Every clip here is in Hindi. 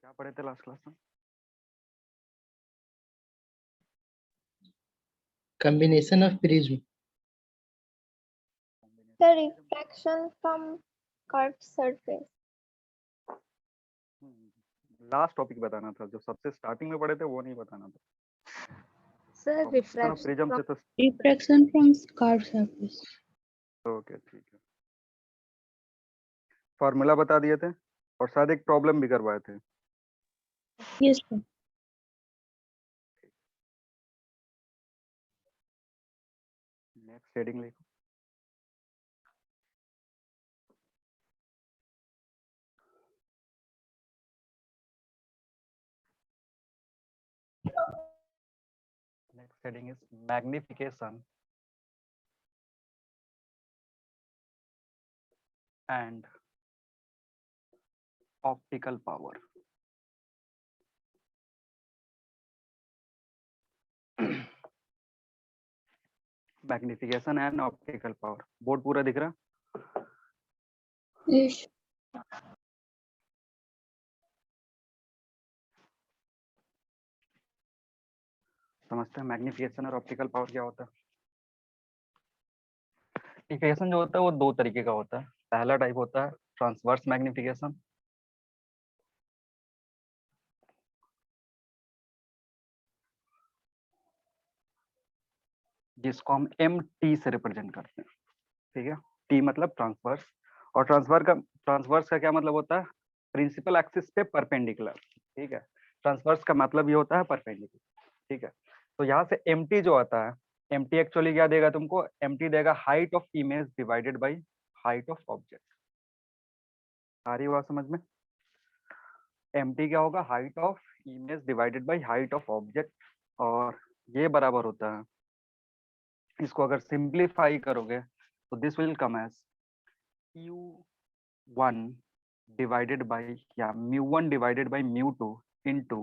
क्या पढ़े थे लास्ट क्लास में? Combination of prism. The refraction from curved surface. Last topic बताना था, जो सबसे स्टार्टिंग में पढ़े थे वो नहीं बताना था। Sir, refraction प्रिज्म से तो Refraction from curved surface. Okay ठीक है। फॉर्मूला बता दिए थे और शायद एक प्रॉब्लम भी करवाए थे। Yes, sir. नेक्स्ट हेडिंग लिखो। Next heading is magnification and optical power. Magnification and optical power. Board पूरा दिख रहा? Yes. समझते हैं मैग्निफिकेशन और ऑप्टिकल पावर क्या होता है? मैग्निफिकेशन जो होता है वो दो तरीके का होता है। पहला टाइप होता है ट्रांसवर्स मैग्निफिकेशन, जिसको हम MT से रिप्रेजेंट करते हैं। ठीक है, टी मतलब ट्रांसवर्स, और ट्रांसवर्स का क्या मतलब होता है? प्रिंसिपल एक्सिस पे परपेंडिकुलर। ठीक है, ट्रांसवर्स का मतलब ये होता है परपेंडिकुलर। ठीक है, तो यहाँ से MT जो आता है, MT एक्चुअली क्या देगा तुमको? MT देगा height of image divided by height of object. आ रही बात समझ में? MT क्या होगा? Height of image divided by height of object, और ये बराबर होता है, इसको अगर सिंप्लीफाई करोगे तो this will come as Q1 divided by या μ1 divided by μ2 into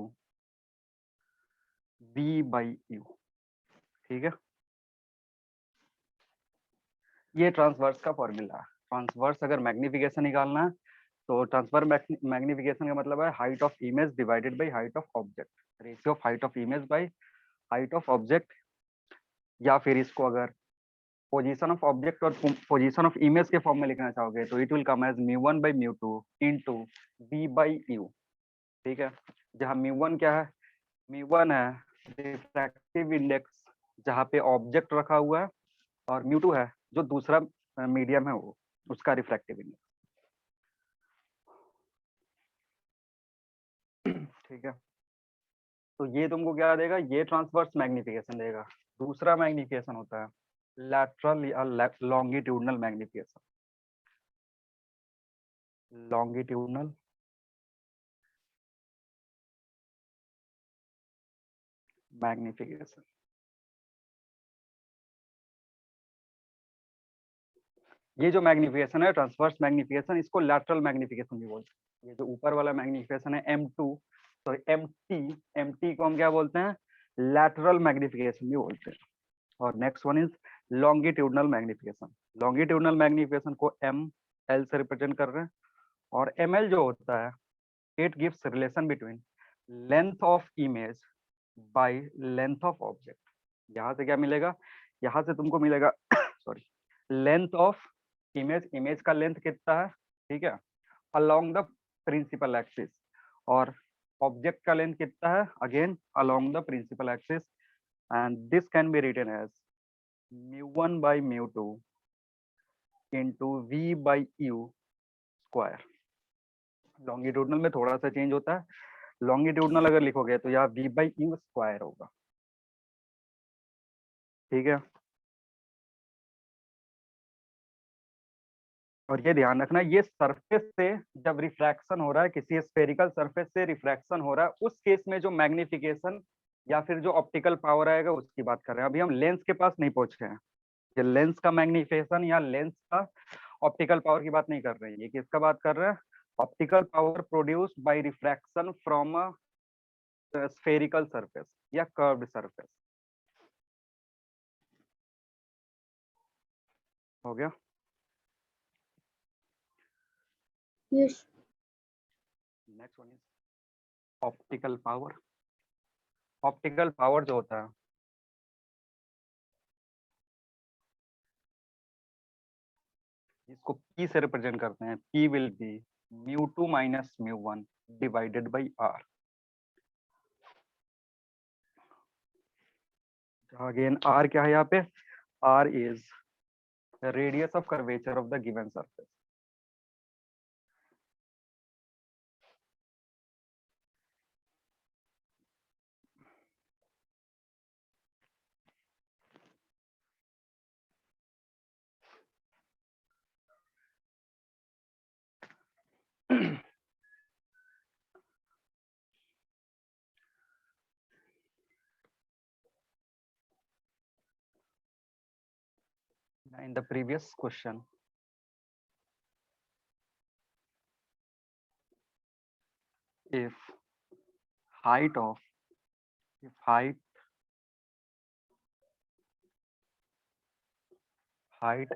V by U। ठीक है, ये ट्रांसवर्स का फॉर्मूला है। ट्रांसवर्स अगर मैग्निफिकेशन निकालना है तो ट्रांसफर मैग्निफिकेशन का मतलब है height of image divided by height of object, ratio of height of image by height of object, या फिर इसको अगर पोजीशन ऑफ ऑब्जेक्ट और पोजीशन ऑफ इमेज के फॉर्म में लिखना चाहोगे तो it will come as μ1 by μ2 into V by U। ठीक है, जहाँ μ1 क्या है? μ1 है रिफ्रैक्टिव इंडेक्स जहाँ पे ऑब्जेक्ट रखा हुआ है, और μ2 है जो दूसरा मीडियम है वो, उसका रिफ्रैक्टिव इंडेक्स। ठीक है, तो ये तुमको क्या देगा? ये ट्रांसवर्स मैग्निफिकेशन देगा। दूसरा मैग्निफिकेशन होता है लैटरल या लॉन्गिट्यूडनल मैग्निफिकेशन। लॉन्गिट्यूडनल मैग्निफिकेशन, ये जो मैग्निफिकेशन है ट्रांसवर्स मैग्निफिकेशन, इसको लैटरल मैग्निफिकेशन भी बोलते हैं। ये जो ऊपर वाला मैग्निफिकेशन है M2 सॉरी MT को हम क्या बोलते हैं? लैटरल मैग्निफिकेशन भी बोलते हैं। और next one is longitudinal magnification. Longitudinal magnification को ML से रिप्रेजेंट कर रहे हैं, और ML जो होता है it gives relation between length of image by length of object. यहाँ से क्या मिलेगा? यहाँ से तुमको मिलेगा sorry length of image, image का लेंथ कितना है? ठीक है, अलोंग द प्रिंसिपल एक्सिस, और ऑब्जेक्ट का लेंथ कितना है? Again along the principal axis, and this can be written as μ1 by μ2 into V by U square. Longitudinal में थोड़ा सा चेंज होता है, लॉन्गिट्यूडनल अगर लिखोगे तो यहाँ V बाई U स्क्वायर होगा। ठीक है, और ये ध्यान रखना, ये सरफेस से जब रिफ्रैक्शन हो रहा है, किसी स्फेरिकल सरफेस से रिफ्रैक्शन हो रहा है, उस केस में जो मैग्निफिकेशन या फिर जो ऑप्टिकल पावर आएगा उसकी बात कर रहे हैं। अभी हम लेंस के पास नहीं पहुंचे हैं, ये लेंस का मैग्निफिकेशन या लेंस का ऑप्टिकल पावर की बात नहीं कर रहे हैं, ये किसका बात कर रहे हैं? Optical power produced by refraction from a spherical surface या कर्व्ड सरफेस। हो गया? Yes. Next one is optical power, optical power जो होता है इसको P से रिप्रेजेंट करते हैं, P will be μ2 minus μ1 divided by R। Again R क्या है यहाँ पे, R is radius of curvature of the given surface. In the previous question, if height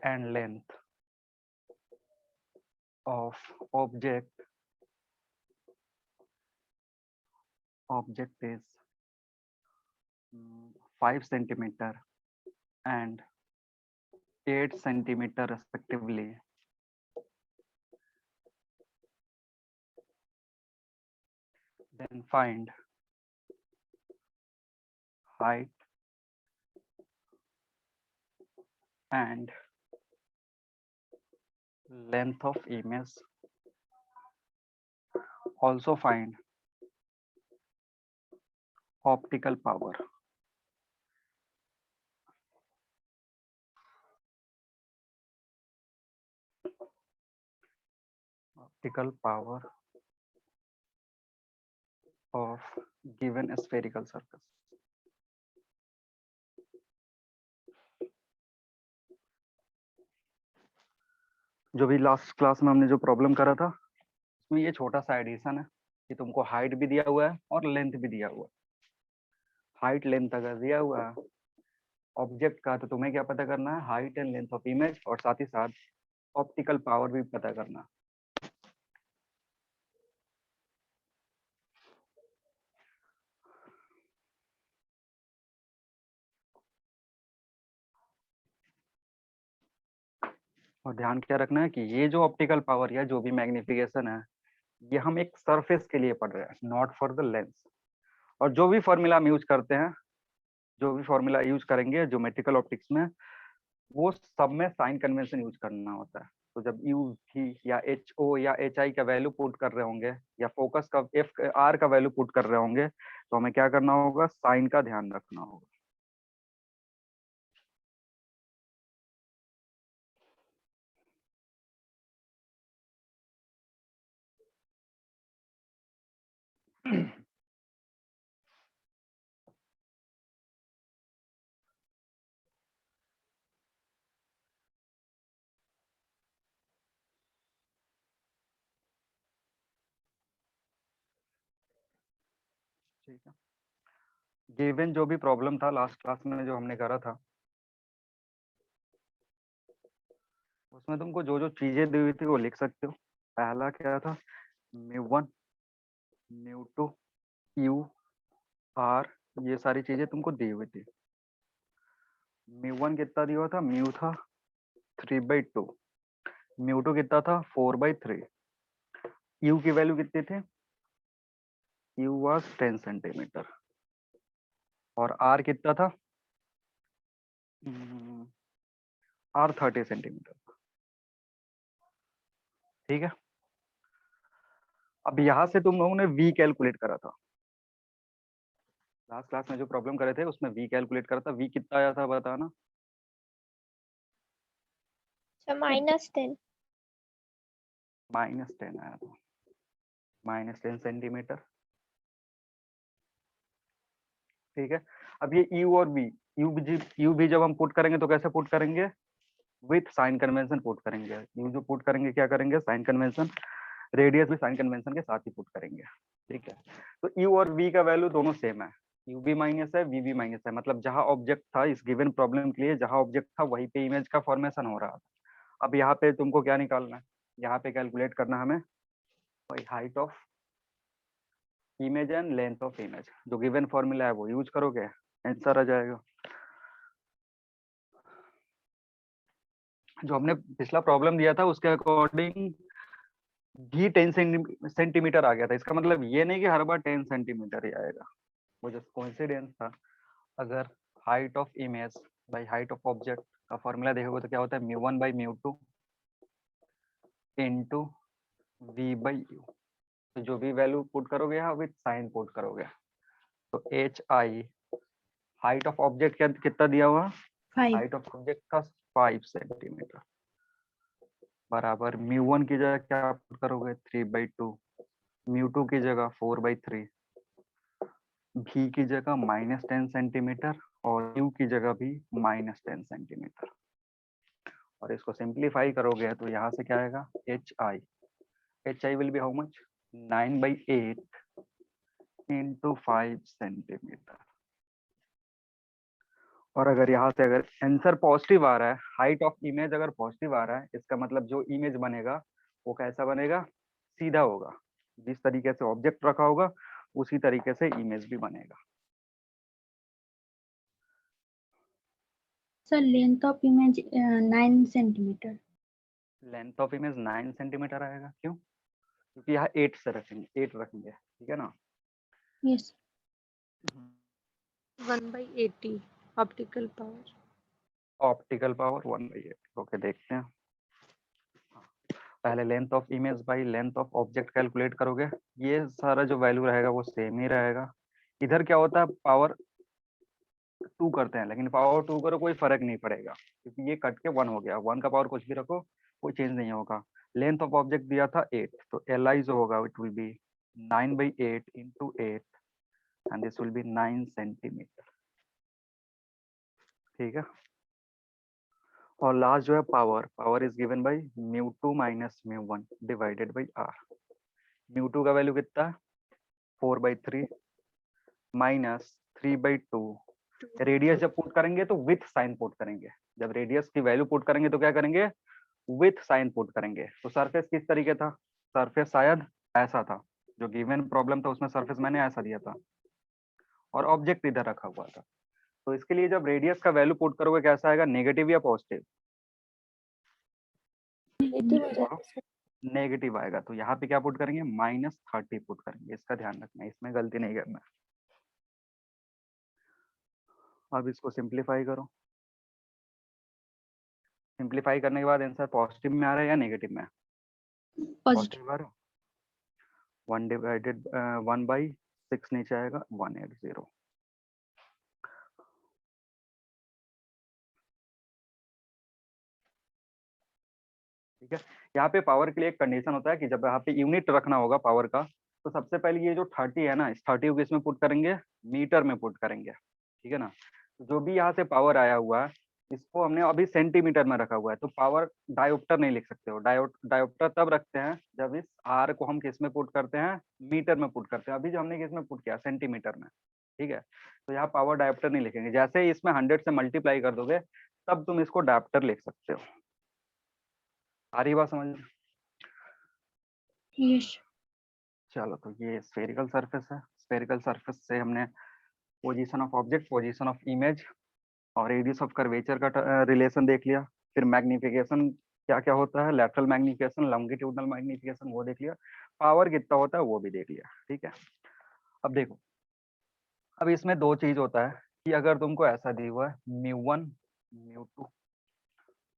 and length of object is 5 centimeter and 8 centimeter respectively, then find height and length of image. Also find optical power. Optical power of given spherical surface. जो भी लास्ट क्लास में हमने जो प्रॉब्लम करा था उसमें ये छोटा सा एडिशन है कि तुमको हाइट भी दिया हुआ है और लेंथ भी दिया हुआ है। हाइट लेंथ अगर दिया हुआ है ऑब्जेक्ट का तो तुम्हें क्या पता करना है, height and length of image, और साथ ही साथ ऑप्टिकल पावर भी पता करना। और ध्यान क्या रखना है कि ये जो ऑप्टिकल पावर या जो भी मैग्निफिकेशन है ये हम एक सरफेस के लिए पढ़ रहे हैं, नॉट फॉर द लेंस। और जो भी फॉर्मूला हम यूज करते हैं, जो भी फॉर्मूला यूज करेंगे ज्योमेट्रिकल ऑप्टिक्स में, वो सब में साइन कन्वेंशन यूज करना होता है। तो जब यू भी या एच ओ या एच आई का वैल्यू पुट कर रहे होंगे या फोकस का एफ आर का वैल्यू पुट कर रहे होंगे तो हमें क्या करना होगा, साइन का ध्यान रखना होगा। ठीक है, गिवन जो भी प्रॉब्लम था लास्ट क्लास में जो हमने करा था उसमें तुमको जो जो चीजें दी हुई थी वो लिख सकते हो। पहला क्या था, μ1 μ2 यू आर, ये सारी चीजें तुमको दी हुई थी। μ1 कितना दिया हुआ था, म्यू था 3/2, μ2 कितना था 4/3, यू की वैल्यू कितनी थी, यू वाज 10 सेंटीमीटर, और आर कितना था, आर 30 सेंटीमीटर। ठीक है, अब यहां से तुम लोगों ने वी कैलकुलेट करा था। लास्ट क्लास में जो प्रॉब्लम करे थे उसमें वी कैलकुलेट करा था, वी कितना आया था बताना। -10। -10 आया था, -10 सेंटीमीटर। ठीक है, अब ये यू और वी, यू भी जब हम पुट करेंगे तो कैसे पुट करेंगे, विथ साइन कन्वेंशन पुट करेंगे। यू जो पुट करेंगे क्या करेंगे, साइन कन्वेंशन, रेडियस भी साइन कन्वेंशन के साथ ही पुट करेंगे। ठीक है, तो यू और वी का वैल्यू दोनों सेम है, यू भी माइनस है, वी भी माइनस है, मतलब जहां ऑब्जेक्ट था इस गिवन प्रॉब्लम के लिए, जहां ऑब्जेक्ट था वहीं पे इमेज का फॉर्मेशन हो रहा था। अब यहाँ पे तुमको क्या निकालना है, यहाँ पे कैलकुलेट करना हमें height of image and length of image, जो गिवन फॉर्मूला है वो यूज करोगे, आंसर आ जाएगा। जो हमने पिछला प्रॉब्लम दिया था उसके अकॉर्डिंग भी 10 सेंटीमीटर आ गया था। इसका मतलब ये नहीं कि हर बार 10 सेंटीमीटर ही आएगा, वो जस्ट कोइंसिडेंस था। अगर height of image by height of object का फॉर्मूला देखोगे तो क्या होता है, mu 1 by mu 2 into v by u. तो जो भी वैल्यू पुट करोगे यहाँ विथ साइन पुट करोगे, तो H I height of object कितना दिया हुआ, 5. हाइट ऑफ ऑब्जेक्ट का 5 सेंटीमीटर बराबर म्यू 1 की जगह क्या पुट करोगे 3/2, म्यू 2 की जगह 4/3, भी की जगह -10 सेंटीमीटर और यू की जगह भी -10 सेंटीमीटर। और इसको सिंप्लीफाई करोगे तो यहाँ से क्या आएगा, H I will be how much 9/8 into 5 centimetre. और अगर यहाँ से अगर आंसर पॉजिटिव आ रहा है, हाइट ऑफ इमेज अगर पॉजिटिव आ रहा है, इसका मतलब जो इमेज बनेगा वो कैसा बनेगा, सीधा होगा। जिस तरीके से ऑब्जेक्ट रखा होगा उसी तरीके से इमेज भी बनेगा। Sir, length of image 9 centimeter. Length of image 9 centimetre आएगा, क्यों, क्योंकि यहाँ 8 से रखेंगे, 8 रखेंगे, ठीक है ना। Yes. 1/80 optical power. Optical power 1/8। Okay, देखते हैं। पहले length of image by length of object calculate करोगे, ये सारा जो वैल्यू रहेगा वो सेम ही रहेगा। इधर क्या होता है, पावर 2 करते हैं, लेकिन पावर 2 करो कोई फर्क नहीं पड़ेगा, क्योंकि ये कट के 1 हो गया। 1 का पावर कुछ भी रखो कोई चेंज नहीं होगा। लेंथ ऑफ ऑब्जेक्ट दिया था 8, तो एल आई जो होगा it will be 9/8 into 8 and this will be 9 centimetre, ठीक है। और लास्ट जो है power is given by mu 2 minus mu 1 divided by R. Mu 2 का वैल्यू कितना है 4/3 माइनस 3/2। रेडियस जब पुट करेंगे तो विथ साइन पुट करेंगे, जब रेडियस की वैल्यू पुट करेंगे तो क्या करेंगे, विथ साइन पुट करेंगे। तो सरफेस किस तरीके था, सरफेस शायद ऐसा था, जो गिवन प्रॉब्लम था उसमें सरफेस मैंने ऐसा दिया था और ऑब्जेक्ट इधर रखा हुआ था। तो इसके लिए जब रेडियस का वैल्यू पुट करोगे कैसा आएगा, नेगेटिव या पॉजिटिव, नेगेटिव आएगा। तो यहाँ पे क्या पुट करेंगे, -30 पुट करेंगे। इसका ध्यान रखना है, इसमें गलती नहीं करना। अब इसको सिंप्लीफाई करो, सिंप्लीफाई करने के बाद आंसर पॉजिटिव में आ रहा है या नेगेटिव में, Positive. आ रहा है। 1/6 नीचे आएगा 180। ठीक है। यहाँ पे पावर के लिए एक कंडीशन होता है कि जब यहाँ पे यूनिट रखना होगा पावर का, तो सबसे पहले ये जो 30 है ना, इस 30 को इसमें पुट करेंगे, मीटर में पुट करेंगे, ठीक है ना। जो भी यहाँ से पावर आया हुआ है इसको हमने अभी सेंटीमीटर में रखा हुआ है, तो पावर डायोप्टर नहीं लिख सकते हो। डायोप्टर तब रखते हैं जब इस आर को हम किस में पुट करते हैं, मीटर में पुट करते हैं। अभी जो हमने किस में पुट किया, सेंटीमीटर में, ठीक है। तो यहाँ पावर डायोप्टर नहीं लिखेंगे, जैसे ही इसमें 100 से मल्टीप्लाई कर दोगे तब तुम इसको डायोप्टर लिख सकते हो। आ रही बात समझ में? Yes. चलो, तो ये स्फेरिकल सरफेस है। स्फेरिकल सरफेस से हमने position of object, position of image और रेडियस ऑफ कर्वेचर का रिलेशन देख लिया। फिर मैग्निफिकेशन क्या क्या होता है, लैटरल मैग्निफिकेशन, लॉन्गिट्यूडनल मैग्निफिकेशन वो देख लिया, पावर कितना होता है वो भी देख लिया, ठीक है। अब देखो, अब इसमें दो चीज होता है कि अगर तुमको ऐसा दिया हुआ है μ1 μ2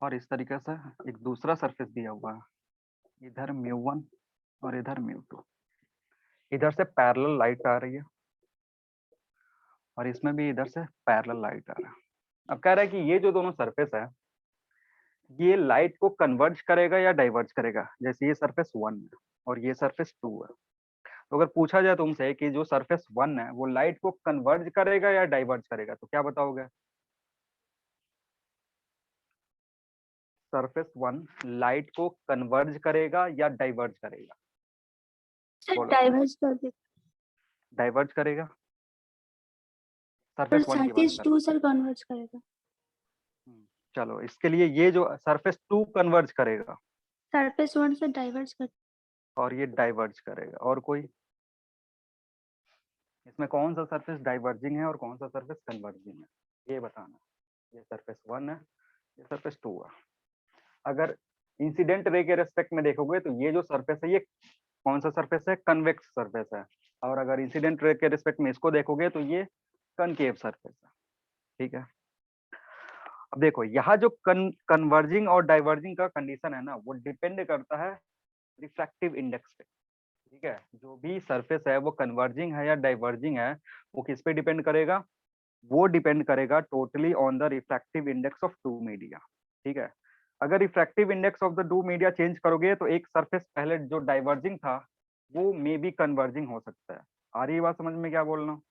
और इस तरीके से एक दूसरा सरफेस दिया हुआ है, इधर μ1 और इधर μ2, इधर से पैरेलल लाइट आ रही है और इसमें भी इधर से पैरेलल लाइट आ रहा है। अब कह रहा है कि ये जो दोनों सरफेस है ये लाइट को कन्वर्ज करेगा या डाइवर्ज करेगा। जैसे ये सरफेस 1 है और ये सरफेस 2 है, तो अगर पूछा जाए तुमसे कि जो सरफेस 1 है वो लाइट को कन्वर्ज करेगा या डाइवर्ज करेगा, तो क्या बताओगे। सरफेस 1 लाइट को कन्वर्ज करेगा या डाइवर्ज करेगा, Sir, बोलो। diverge कर दे. डाइवर्ज करेगा, पर सरफेस 1 की बात surface कर। 2 सर converge करेगा. चलो, इसके लिए ये जो सरफेस 2 कन्वर्ज करेगा Surface 1 से diverge कर. और ये डाइवर्ज करेगा, और कोई इसमें कौन सा सरफेस डाइवर्जिंग है और कौन सा सरफेस कन्वर्जिंग है, ये बताना। ये सरफेस 1 है, ये सरफेस 2 है। अगर इंसिडेंट रे के रेस्पेक्ट में देखोगे तो ये जो सरफेस है ये कौन सा सरफेस है, कन्वेक्स सरफेस है। और अगर इंसिडेंट रे के रिस्पेक्ट में इसको देखोगे तो ये कनकेव सरफेस है। ठीक है, अब देखो यहाँ जो कन्वर्जिंग और डाइवर्जिंग का कंडीशन है ना, वो डिपेंड करता है रिफ्रैक्टिव इंडेक्स पे। ठीक है, जो भी सरफेस है वो कन्वर्जिंग है या डाइवर्जिंग है, वो किस पे डिपेंड करेगा, वो डिपेंड करेगा totally on the refractive index of two media. ठीक है, अगर refractive index of the two media change करोगे तो एक सरफेस पहले जो डाइवर्जिंग था वो मे बी कन्वर्जिंग हो सकता है। आ रही है बात समझ में क्या बोल रहा हूँ?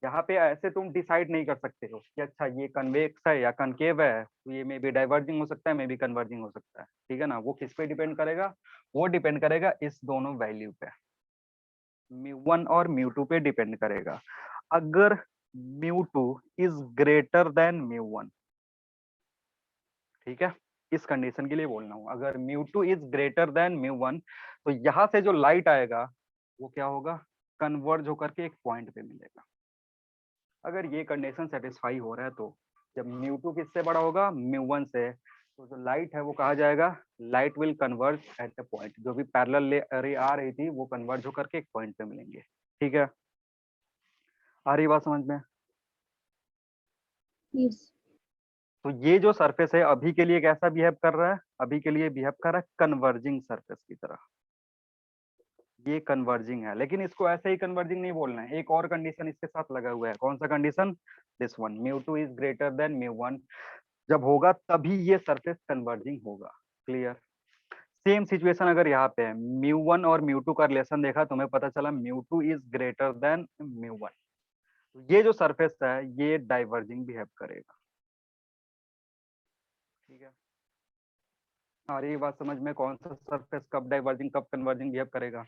यहाँ पे ऐसे तुम डिसाइड नहीं कर सकते हो कि अच्छा ये कन्वेक्स है या कनकेव है, तो ये मे बी डाइवर्जिंग हो सकता है, मे बी कन्वर्जिंग हो सकता है। ठीक है ना, वो किस पे डिपेंड करेगा, वो डिपेंड करेगा इस दोनों वैल्यू पे, μ1 और μ2 पे डिपेंड करेगा। अगर μ2 इज ग्रेटर देन μ1, ठीक है, इस कंडीशन के लिए बोल रहा हूँ, अगर μ2 इज ग्रेटर देन μ1 तो यहाँ से जो लाइट आएगा वो क्या होगा, कन्वर्ज होकर के एक पॉइंट पे मिलेगा। अगर ये कंडीशन सेटिस्फाई हो रहा है तो जब μ2 किससे बड़ा होगा, μ1 से, तो जो लाइट है वो कहा जाएगा light will converge at a point. जो भी पैरेलल रे आ रही थी वो कन्वर्ज होकर के एक पॉइंट पे मिलेंगे। ठीक है, आ रही बात समझ में? यस। तो ये जो सरफेस है अभी के लिए कैसा बिहेव कर रहा है, अभी के लिए बिहेव कर रहा है कन्वर्जिंग सरफेस की तरह। ये कन्वर्जिंग है, लेकिन इसको ऐसे ही कन्वर्जिंग नहीं बोलना है, एक और कंडीशन इसके साथ लगा हुआ है। कौन सा condition, this one, μ2 is greater than μ1। जब होगा तभी ये सरफेस कन्वर्जिंग होगा। क्लियर? सेम सिचुएशन अगर यहाँ पे है, μ1 और μ2 का रिलेशन देखा, तुम्हें पता चला μ2 इज ग्रेटर देन μ1, तो ये जो सरफेस है ये डाइवर्जिंग बिहेव करेगा। ठीक है, और ये बात समझ में, कौन सा सरफेस कब डाइवर्जिंग कब कन्वर्जिंग बिहेव करेगा।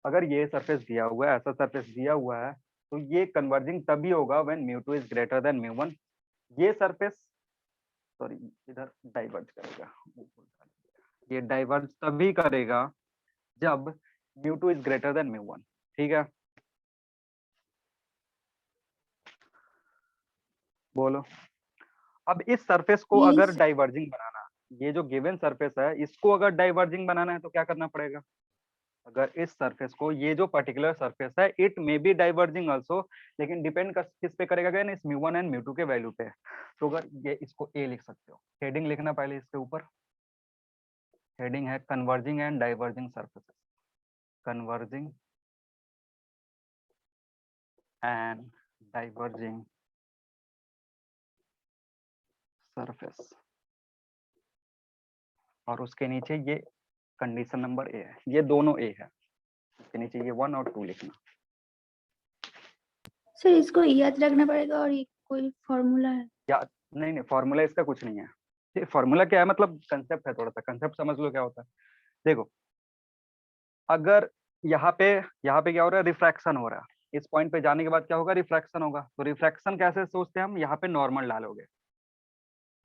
अगर ये सरफेस दिया हुआ है, ऐसा सरफेस दिया हुआ है, तो ये कन्वर्जिंग तभी होगा व्हेन μ2 इज ग्रेटर देन μ1। ये सरफेस, सॉरी, इधर डाइवर्ज करेगा, ये डाइवर्ज तभी करेगा जब μ2 इज ग्रेटर देन μ1। ठीक है, बोलो। अब इस सरफेस को अगर Yes. डाइवर्जिंग बनाना, ये जो गिवन सरफेस है इसको अगर डाइवर्जिंग बनाना है तो क्या करना पड़ेगा, अगर इस सरफेस को, ये जो पर्टिकुलर सरफेस है it may be diverging also, लेकिन डिपेंड किस पे करेगा, अगेन इस μ1 एंड μ2 के वैल्यू पे। तो अगर ये, इसको ए लिख सकते हो, हेडिंग लिखना पहले इसके ऊपर, हेडिंग है converging and diverging surfaces, converging and diverging surface, और उसके नीचे ये कंडीशन नंबर ए है, ये दोनों ए है, उसके नीचे ये 1 और 2 लिखना। सर इसको याद रखना पड़ेगा और ये कोई फॉर्मूला है? या नहीं नहीं, फॉर्मूला इसका कुछ नहीं है। फॉर्मूला क्या है, मतलब कंसेप्ट है, थोड़ा सा कंसेप्ट समझ लो क्या होता है। देखो, अगर यहाँ पे क्या हो रहा है, रिफ्रैक्शन हो रहा है, इस पॉइंट पे जाने के बाद क्या होगा, रिफ्रैक्शन होगा। तो रिफ्रैक्शन कैसे सोचते हैं हम, यहाँ पे नॉर्मल डालोगे,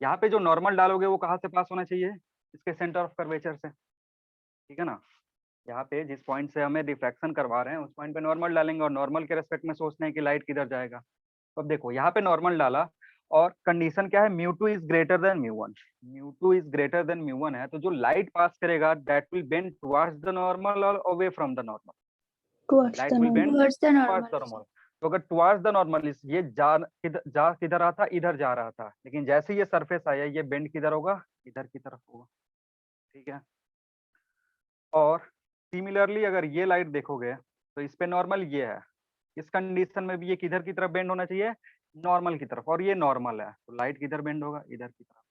यहाँ पे जो नॉर्मल डालोगे वो कहाँ से पास होना चाहिए, इसके सेंटर ऑफ कर्वेचर से। ठीक है ना, यहाँ पे जिस पॉइंट से हमें रिफ्रैक्शन करवा रहे हैं उस पॉइंट पे नॉर्मल डालेंगे, और नॉर्मल के रेस्पेक्ट में सोचते हैं कि लाइट किधर जाएगा। तो अब देखो यहाँ पे नॉर्मल डाला, और कंडीशन क्या है, μ2 is greater than μ1, μ2 is greater than μ1 है, तो जो लाइट पास करेगा that will bend towards the normal और away from the normal, Towards light the will bend normal. Towards the towards the normal. Normal. तो अगर टुवर्ड्स द नॉर्मल, ये जा किधर रहा था, इधर जा रहा था, लेकिन जैसे ये सरफेस आया ये बेंड किधर होगा, इधर की तरफ होगा। ठीक है, और सिमिलरली अगर ये लाइट देखोगे तो इस पे नॉर्मल ये है, इस कंडीशन में भी ये किधर की तरफ बेंड होना चाहिए, नॉर्मल की तरफ, और ये नॉर्मल है, तो लाइट किधर बेंड होगा, इधर की तरफ।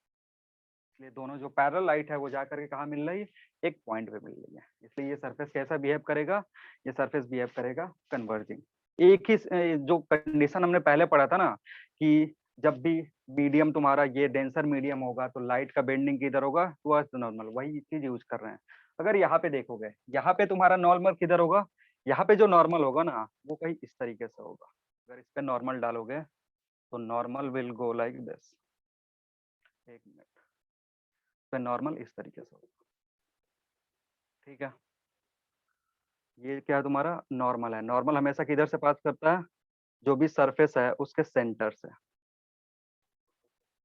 इसलिए दोनों जो पैरेलल लाइट है वो जा करके कहाँ मिल रही है, एक पॉइंट पे मिल रही है। इसलिए ये सरफेस कैसा बिहेव करेगा, ये सरफेस बिहेव करेगा कन्वर्जिंग। एक ही जो कंडीशन हमने पहले पढ़ा था ना, कि जब भी मीडियम तुम्हारा ये डेंसर मीडियम होगा तो लाइट का बेंडिंग किधर होगा, टुवर्ड्स द नॉर्मल, वही चीज यूज कर रहे हैं। अगर यहाँ पे देखोगे, यहाँ पे तुम्हारा नॉर्मल किधर होगा, यहाँ पे जो नॉर्मल होगा ना वो कहीं इस तरीके से होगा। अगर इस पे नॉर्मल डालोगे तो normal will go like this, एक मिनट, पे नॉर्मल इस तरीके से होगा। ठीक है, ये क्या है तुम्हारा नॉर्मल है, नॉर्मल हमेशा किधर से पास करता है, जो भी सरफेस है उसके सेंटर से,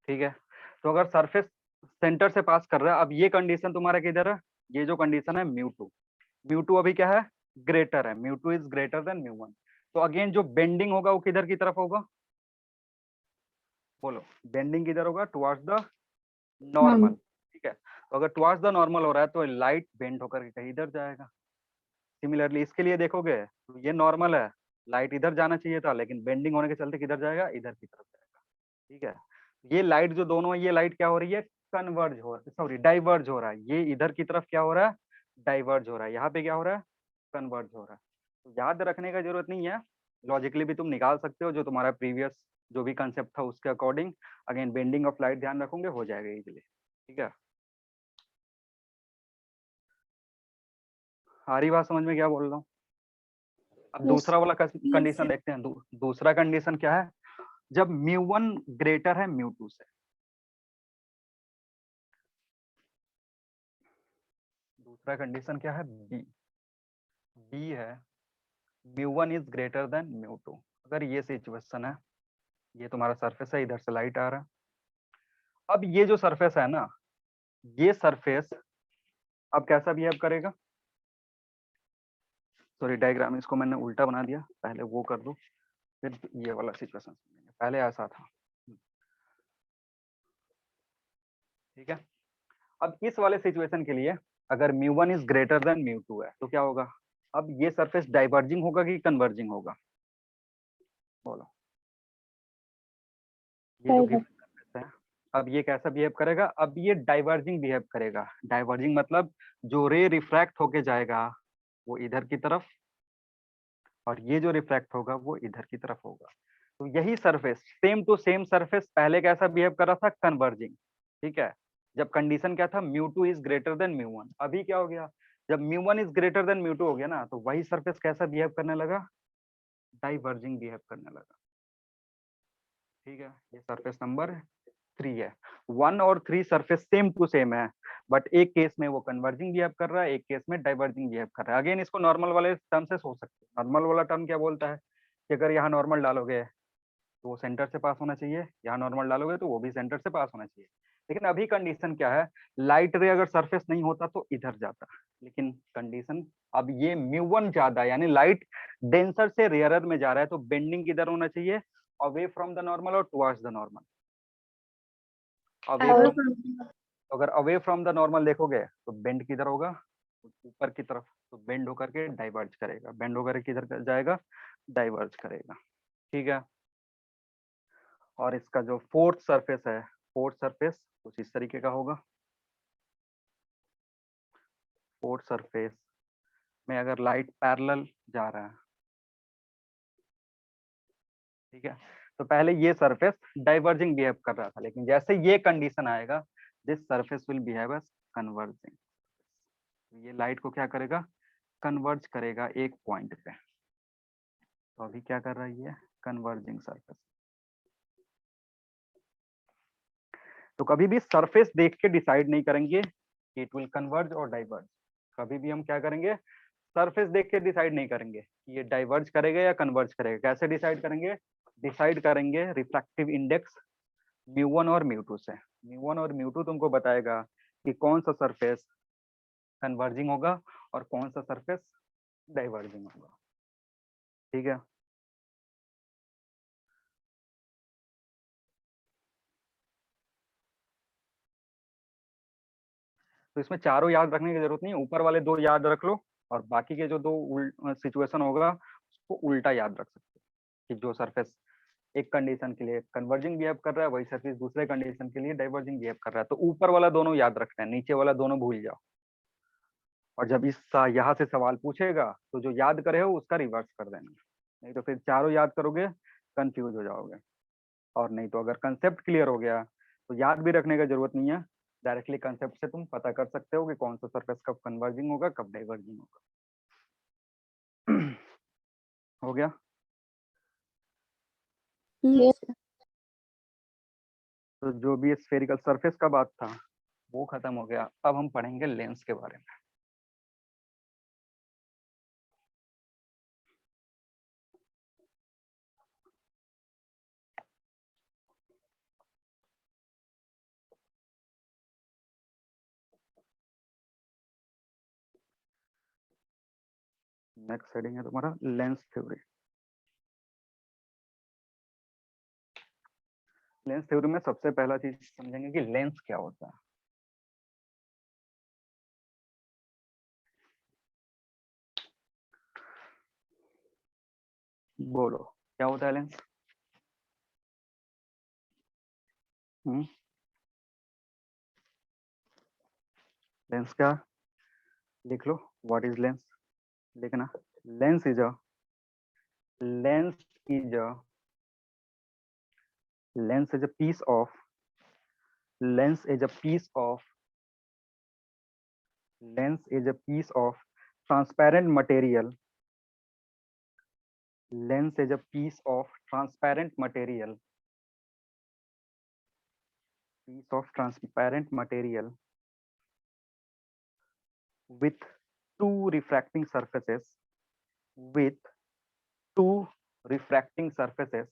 ठीक है। तो अगर सरफेस सेंटर से पास कर रहा है, अब ये कंडीशन तुम्हारा किधर है, ये जो कंडीशन है म्यू टू अभी क्या है, ग्रेटर है, mu two is greater then mu one. तो अगेन जो बेंडिंग होगा वो किधर की तरफ होगा, बोलो बेंडिंग किधर होगा, टुवर्ड्स द नॉर्मल, ठीक है। तो अगर टुवर्ड्स द नॉर्मल हो रहा है तो लाइट बेंड होकर के कहीं इधर जाएगा। सिमिलरली इसके लिए देखोगे तो ये नॉर्मल है, लाइट इधर जाना चाहिए था, लेकिन बेंडिंग होने के चलते किधर जाएगा, इधर की तरफ जाएगा, ठीक है। ये लाइट जो दोनों है, ये लाइट क्या हो रही है, कन्वर्ज हो सॉरी डाइवर्ज हो रहा है, ये इधर की तरफ क्या हो रहा है, डाइवर्ज हो रहा है, यहाँ पे क्या हो रहा है, कन्वर्ज हो रहा है। तो याद रखने का जरूरत नहीं है, लॉजिकली भी तुम निकाल सकते हो, जो तुम्हारा प्रीवियस जो भी कंसेप्ट था उसके according. Again bending of light ध्यान रखोगे, हो जाएगा इजीली, ठीक है। आ रही बात समझ में क्या बोल रहा हूँ। अब Yes. दूसरा वाला Yes, कंडीशन sir. देखते हैं। दूसरा कंडीशन क्या है, जब म्यू वन ग्रेटर है म्यू टू से। दूसरा कंडीशन क्या है, बी है, mu one is greater then mu two. अगर ये सिचुएशन है, ये तुम्हारा सरफेस है, इधर से लाइट आ रहा है। अब ये जो सरफेस है ना, ये सरफेस अब कैसा बिहेव करेगा, सॉरी डायग्राम इसको मैंने उल्टा बना दिया, पहले वो कर दो फिर ये वाला सिचुएशन, पहले ऐसा था, ठीक है। अब इस वाले सिचुएशन के लिए अगर mu one is greater then mu two है तो क्या होगा, अब ये सरफेस डाइवर्जिंग होगा कि कन्वर्जिंग होगा, बोलो। ये जो गिफ्ट सरफेस है, अब ये कैसा बिहेव करेगा, अब ये डाइवर्जिंग बिहेव करेगा। डाइवर्जिंग मतलब जो रे रिफ्रैक्ट होके जाएगा वो इधर की तरफ, और ये जो रिफ्रैक्ट होगा वो इधर की तरफ होगा। तो यही surface, same to same surface, पहले कैसा बिहेव कर रहा था, कन्वर्जिंग, ठीक है। जब कंडीशन क्या था, mu two is greater then mu one. अभी क्या हो गया, जब mu one is greater then mu two हो गया ना, तो वही सरफेस कैसा बिहेव करने लगा, डाइवर्जिंग बिहेव करने लगा, ठीक है। ये सरफेस नंबर 3 है। 1 और 3 सरफेस सेम टू सेम है, बट एक केस में वो कन्वर्जिंग बिहेव कर रहा है, एक केस में डाइवर्जिंग बिहेव कर रहा है। अगेन इसको नॉर्मल वाले टर्म से सोच सकते हैं। नॉर्मल वाला टर्म क्या बोलता है कि अगर यहाँ नॉर्मल डालोगे तो वो सेंटर से पास होना चाहिए, यहाँ नॉर्मल डालोगे तो वो भी सेंटर से पास होना चाहिए। लेकिन अभी कंडीशन क्या है, लाइट रे अगर सरफेस नहीं होता तो इधर जाता, लेकिन कंडीशन अब ये म्यू वन ज्यादा है, यानी लाइट डेंसर से रेयरर में जा रहा है, तो बेंडिंग किधर होना चाहिए, अवे फ्रॉम द नॉर्मल और towards the normal. Away Away from, from अगर अवे फ्रॉम द नॉर्मल देखोगे तो बेंड किधर होगा, ऊपर की तरफ, तो बेंड होकर के डाइवर्ज करेगा, बेंड होकर के किधर जाएगा, डाइवर्ज करेगा, ठीक है। और इसका जो फोर्थ सरफेस है, फोर्थ सरफेस कुछ इस तरीके का होगा। फोर्थ सरफेस में अगर लाइट पैरेलल जा रहा है, ठीक है, तो पहले ये सरफेस डाइवर्जिंग बिहेव कर रहा था, लेकिन जैसे ये कंडीशन आएगा, this surface will behave as converging. ये लाइट को क्या करेगा, कन्वर्ज करेगा एक पॉइंट पे। तो अभी क्या कर रहा है ये, कन्वर्जिंग सरफेस। तो कभी भी सरफेस देख के डिसाइड नहीं करेंगे कि इट विल कन्वर्ज और डाइवर्ज। कभी भी हम क्या करेंगे, सरफेस देख के डिसाइड नहीं करेंगे कि ये डाइवर्ज करेगा या कन्वर्ज करेगा। कैसे डिसाइड करेंगे, डिसाइड करेंगे रिफ्रैक्टिव इंडेक्स म्यू वन और म्यू टू से। म्यू वन और म्यू टू तुमको बताएगा कि कौन सा सरफेस कन्वर्जिंग होगा और कौन सा सरफेस डाइवर्जिंग होगा, ठीक है। तो इसमें चारों याद रखने की जरूरत नहीं है, ऊपर वाले दो याद रख लो, और बाकी के जो दो सिचुएशन होगा उसको उल्टा याद रख सकते हो, कि जो सरफेस एक कंडीशन के लिए कन्वर्जिंग बिहेव कर रहा है, वही सरफेस दूसरे कंडीशन के लिए डाइवर्जिंग बिहेव कर रहा है। तो ऊपर वाला दोनों याद रखना है, नीचे वाला दोनों भूल जाओ। और जब इस यहाँ से सवाल पूछेगा तो जो याद करे हो उसका रिवर्स कर देना, नहीं तो फिर चारों याद करोगे कंफ्यूज हो जाओगे। और नहीं तो अगर कंसेप्ट क्लियर हो गया तो याद भी रखने की जरूरत नहीं है, डायरेक्टली कंसेप्ट से तुम पता कर सकते हो कि कौन सा सरफेस कब कन्वर्जिंग होगा, कब डाइवर्जिंग होगा। हो गया। Yes. तो जो भी स्फेरिकल सरफेस का बात था वो खत्म हो गया। अब हम पढ़ेंगे लेंस के बारे में। नेक्स्ट हेडिंग है तुम्हारा लेंस थ्योरी। लेंस थ्योरी में सबसे पहला चीज समझेंगे कि लेंस क्या होता है। बोलो क्या होता है लेंस? लेंस क्या? लिख लो, व्हाट इज लेंस, लिखना। Lens is a lens is a lens is a piece of lens is a piece of lens is a piece of transparent material. Lens is a piece of transparent material. Piece of transparent material with two refracting surfaces. With two refracting surfaces.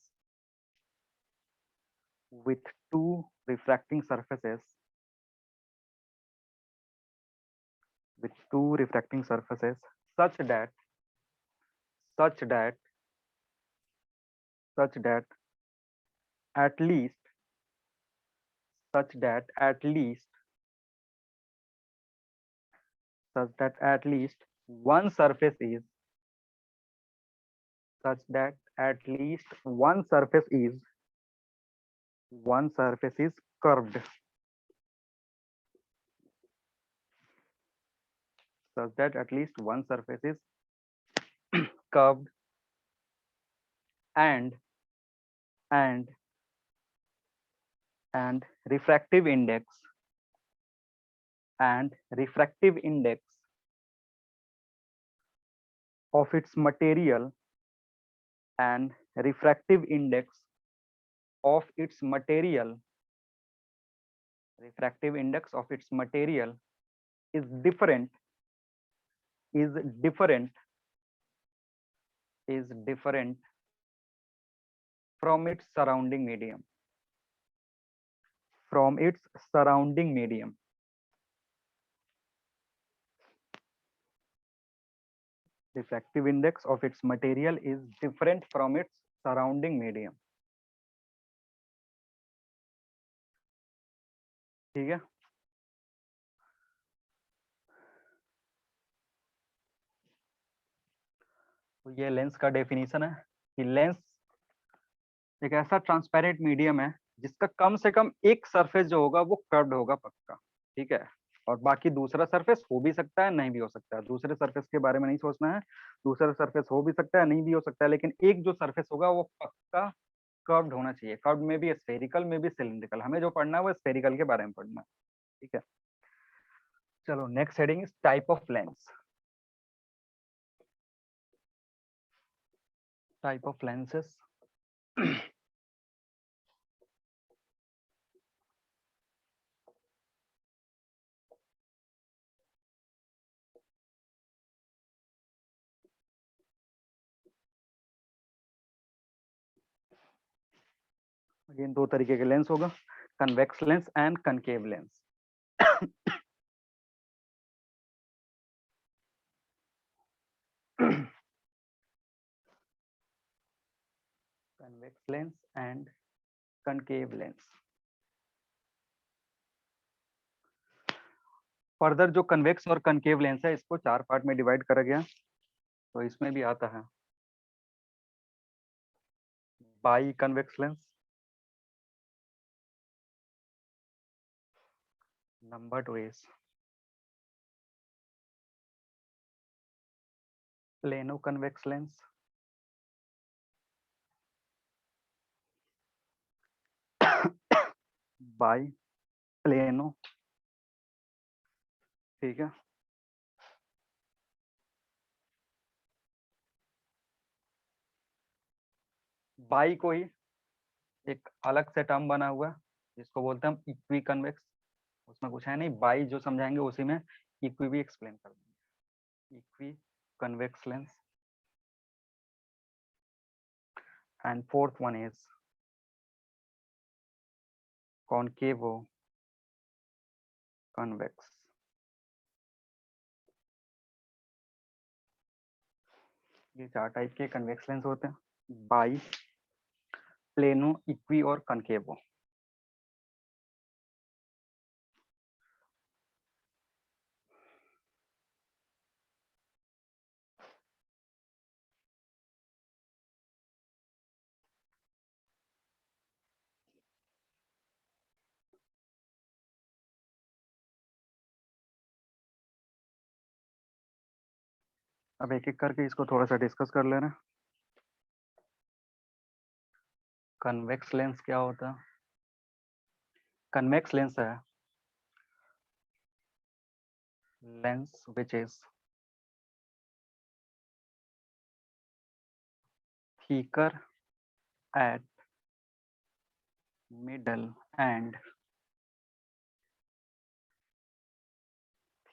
With two refracting surfaces. With two refracting surfaces, such that such that such that at least such that at least such that at least one surface is such that at least one surface is curved, such that at least one surface is curved and and refractive index of its material and refractive index of its material refractive index of its material is different is different is different from its surrounding medium from its surrounding medium. Refractive index of its material is different from its surrounding medium. ठीक है, तो ये लेंस का डेफिनेशन है कि लेंस एक ऐसा ट्रांसपेरेंट मीडियम है जिसका कम से कम एक सरफेस जो होगा वो कर्व्ड होगा पक्का, ठीक है, और बाकी दूसरा सरफेस हो भी सकता है नहीं भी हो सकता है, दूसरे सरफेस के बारे में नहीं सोचना है, दूसरा सरफेस हो भी सकता है नहीं भी हो सकता है, लेकिन एक जो सरफेस होगा वो पक्का कर्व्ड होना चाहिए। कर्व्ड में भी स्फेरिकल में भी सिलिंड्रिकल, हमें जो पढ़ना है वो स्फेरिकल के बारे में पढ़ना है, ठीक है। चलो next heading is type of lens. Type of lenses again दो तरीके के लेंस होगा, convex lens and concave lens. convex lens and concave lens। Further जो कन्वेक्स और कनकेव लेंस है इसको चार पार्ट में डिवाइड करा गया, तो इसमें भी आता है by convex lens, number 2 is plano convex lens, by plano, ठीक है। बाई को ही एक अलग से टर्म बना हुआ है जिसको बोलते हैं हम इक्वी कन्वेक्स, उसमें कुछ है नहीं, बाई जो समझाएंगे उसी में इक्वी भी एक्सप्लेन कर देंगे। Equi convex lens and fourth one is कॉनकेवो convex. ये 4 टाइप के कन्वेक्स लेंस होते हैं, बाई, प्लेनो, इक्वी और कनकेवो। अब एक एक करके इसको थोड़ा सा डिस्कस कर ले रहे हैं। कन्वेक्स लेंस क्या होता है? कन्वेक्स लेंस है lens which is thicker at middle and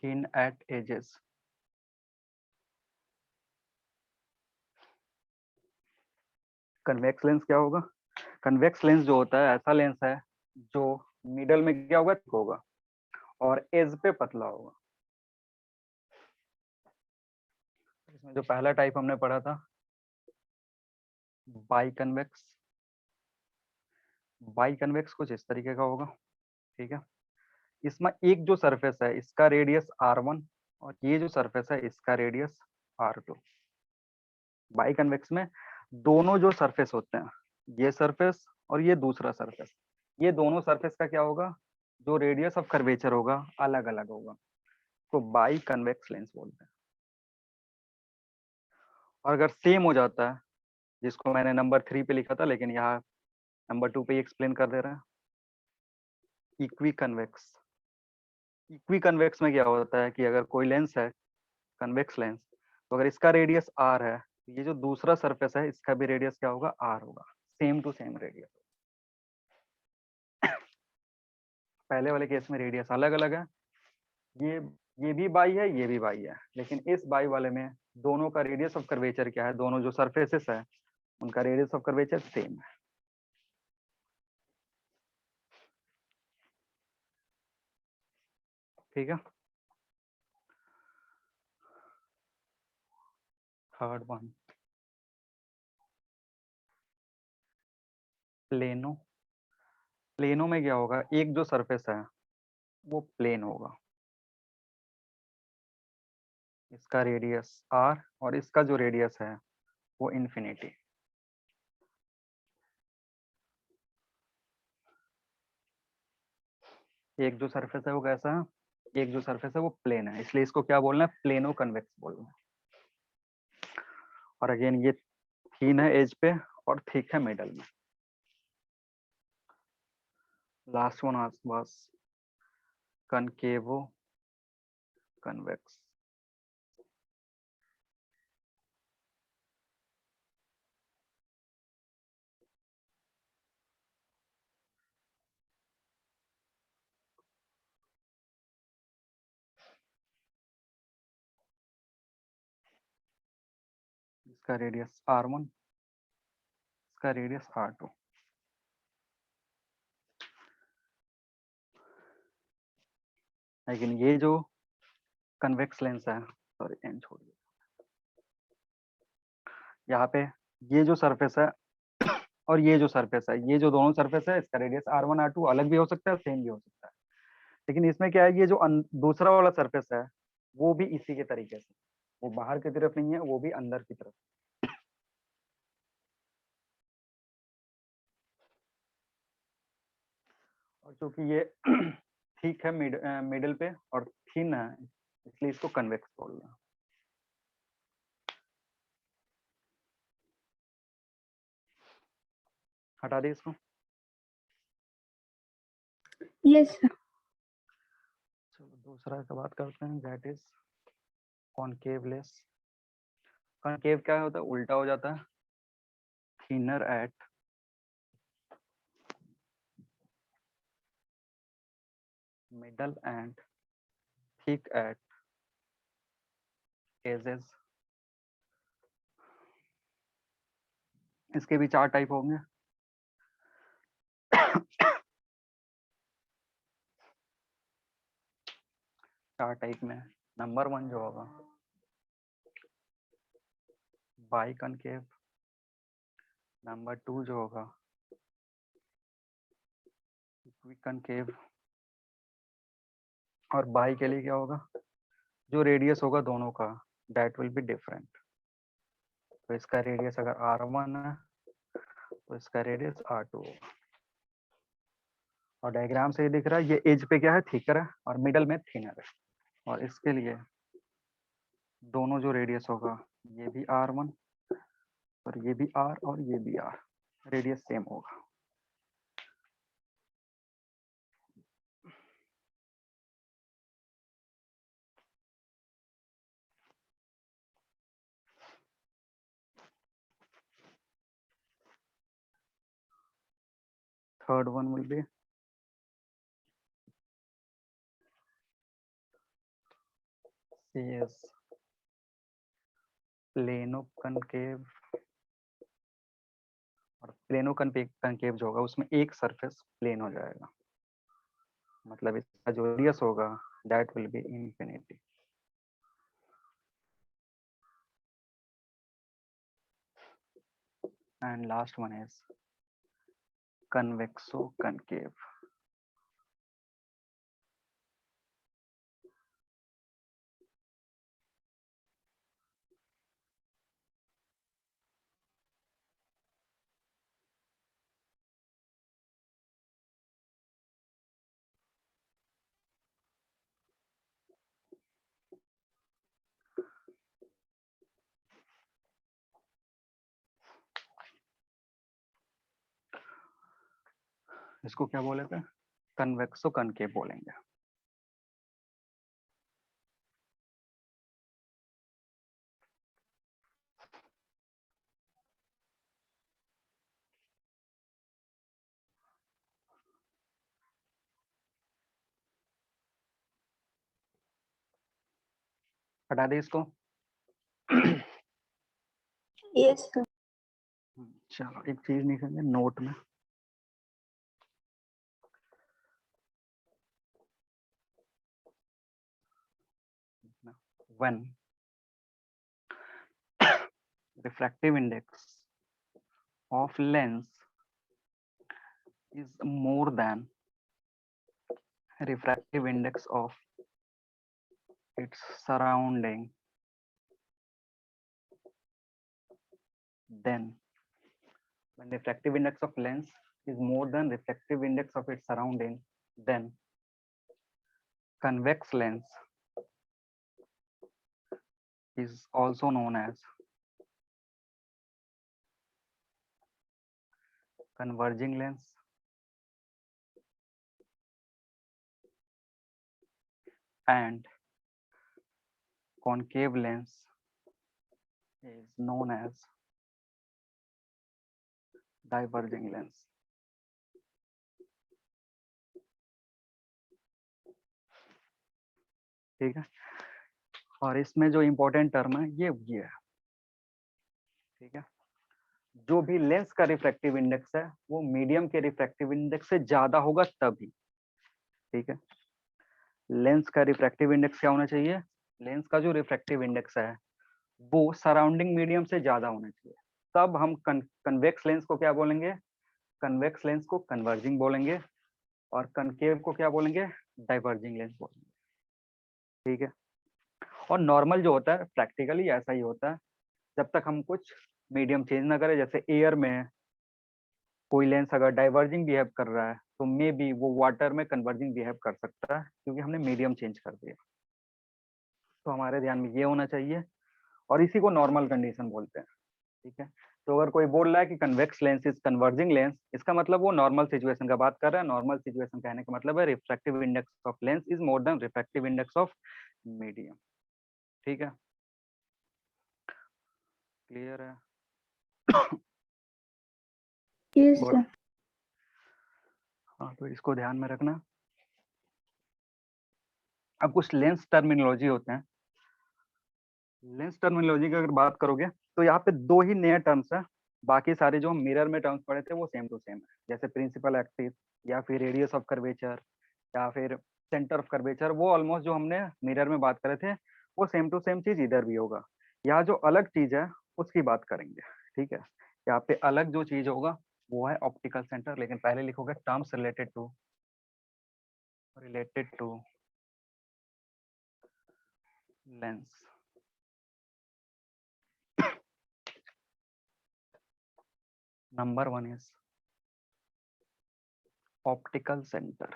thin at edges. Convex lens क्या होगा? कन्वेक्स लेंस जो होता है ऐसा लेंस है जो मिडल में क्या होगा, थिक होगा और एज पे पतला होगा। इसमें जो पहला टाइप हमने पढ़ा था बाई कन्वेक्स, बाई कन्वेक्स कुछ इस तरीके का होगा, ठीक है। इसमें एक जो सरफेस है इसका रेडियस r1 और ये जो सरफेस है इसका रेडियस r2। बाई कन्वेक्स में दोनों जो सरफेस होते हैं, ये सरफेस और ये दूसरा सरफेस, ये दोनों सरफेस का क्या होगा, जो रेडियस ऑफ कर्वेचर होगा अलग अलग होगा, तो बाई कन्वेक्स लेंस बोलते हैं। और अगर सेम हो जाता है, जिसको मैंने नंबर 3 पे लिखा था लेकिन यहाँ नंबर 2 पे ही एक्सप्लेन कर दे रहा है, इक्वी कन्वेक्स। इक्वी कन्वेक्स में क्या होता है कि अगर कोई लेंस है कन्वेक्स लेंस, तो अगर इसका रेडियस r है, ये जो दूसरा सरफेस है इसका भी रेडियस क्या होगा, r होगा, सेम टू सेम रेडियस। पहले वाले केस में रेडियस अलग अलग है, ये भी बाई है, ये भी बाई है, लेकिन इस बाई वाले में दोनों का रेडियस ऑफ कर्वेचर क्या है, दोनों जो सरफेसेस है उनका रेडियस ऑफ कर्वेचर सेम है। ठीक है। Third one plano. प्लेनो में क्या होगा, एक जो सरफेस है वो प्लेन होगा, इसका रेडियस r और इसका जो रेडियस है वो इन्फिनिटी। एक जो सरफेस है वो कैसा है, एक जो सरफेस है वो प्लेन है, इसलिए इसको क्या बोलना है, प्लेनो कन्वेक्स बोलना है। और अगेन ये थीन है एज पे और थिक है मिडल में। Last one was concavo convex. इसका रेडियस r1, इसका रेडियस r2। लेकिन ये जो कन्वेक्स लेंस है, सॉरी एन छोड़िए, यहाँ पे ये जो सरफेस है और ये जो सरफेस है, ये जो दोनों सरफेस है इसका रेडियस r1 r2 अलग भी हो सकता है, सेम भी हो सकता है, लेकिन इसमें क्या है, ये जो दूसरा वाला सरफेस है वो भी इसी के तरीके से, वो बाहर की तरफ नहीं है, वो भी अंदर की तरफ। और क्योंकि ये ठीक है मिडल पे और थिन है, इसलिए इसको कन्वेक्स बोल रहे हैं। हटा दे इसको। Yes sir. चलो दूसरा का बात करते हैं, that is concave lens. Concave क्या होता है, उल्टा हो जाता है, thinner at middle and thick at edges. इसके भी 4 टाइप होंगे। चार टाइप में नंबर 1 जो होगा बाई कनकेव, नंबर 2 जो होगा इक्विकनकेव, और बाई के लिए क्या होगा, जो रेडियस होगा दोनों का दैट विल बी डिफरेंट। तो इसका रेडियस अगर r1 है तो इसका रेडियस r2 होगा। और डायग्राम से ये दिख रहा है ये एज पे क्या है, थिकर है और मिडल में थिनर है। और इसके लिए दोनों जो रेडियस होगा ये भी r1 और ये भी r और ये भी r, रेडियस सेम होगा। Third one will be CS plano concave, और प्लेनो कनकेव जो होगा उसमें एक सरफेस प्लेन हो जाएगा, मतलब इसका जो रेडियस होगा that will be infinity. And last one is convexo concave. इसको क्या बोले थे, कन्वेक्सो कनकेव बोलेंगे। हटा दे इसको। Yes, sir. चलो एक चीज लिखेंगे नोट में, when refractive index of lens is more than refractive index of its surrounding, then when refractive index of lens is more than refractive index of its surrounding, then convex lens is also known as converging lens, and concave lens is known as diverging lens। ठीक है, और इसमें जो इंपॉर्टेंट टर्म है ये है, ठीक है, जो भी लेंस का रिफ्रैक्टिव इंडेक्स है वो मीडियम के रिफ्रैक्टिव इंडेक्स से ज्यादा होगा तभी। ठीक है, लेंस का रिफ्रैक्टिव इंडेक्स क्या होना चाहिए, लेंस का जो रिफ्रैक्टिव इंडेक्स है वो सराउंडिंग मीडियम से ज्यादा होना चाहिए, तब हम कन्वेक्स लेंस को क्या बोलेंगे, कन्वेक्स लेंस को कन्वर्जिंग बोलेंगे, और कनकेव को क्या बोलेंगे, डाइवर्जिंग लेंस बोलेंगे। ठीक है, और नॉर्मल जो होता है प्रैक्टिकली ऐसा ही होता है, जब तक हम कुछ मीडियम चेंज ना करें, जैसे एयर में कोई लेंस अगर डाइवर्जिंग बिहेव कर रहा है तो मे बी वो वाटर में कन्वर्जिंग बिहेव कर सकता है, क्योंकि हमने मीडियम चेंज कर दिया। तो हमारे ध्यान में ये होना चाहिए, और इसी को नॉर्मल कंडीशन बोलते हैं। ठीक है, तो अगर कोई बोल रहा है कि convex lens is converging lens, इसका मतलब वो नॉर्मल सिचुएशन का बात कर रहा है। नॉर्मल सिचुएशन कहने का मतलब है refractive index of lens is more than refractive index of medium. ठीक है, क्लियर है? Yes, Good. sir. हाँ, तो इसको ध्यान में रखना। अब कुछ लेंस टर्मिनोलॉजी होते हैं। लेंस टर्मिनोलॉजी की अगर बात करोगे तो यहाँ पे दो ही नए टर्म्स है, बाकी सारे जो हम मिरर में टर्म्स पढ़े थे वो सेम टू सेम है, जैसे प्रिंसिपल एक्सिस या फिर रेडियस ऑफ कर्वेचर या फिर सेंटर ऑफ कर्वेचर, वो ऑलमोस्ट जो हमने मिरर में बात करे थे वो सेम टू सेम चीज इधर भी होगा। यहाँ जो अलग चीज है उसकी बात करेंगे। ठीक है, यहाँ पे अलग जो चीज होगा वो है ऑप्टिकल सेंटर, लेकिन पहले लिखोगे terms related to lens. Number 1 is optical centre.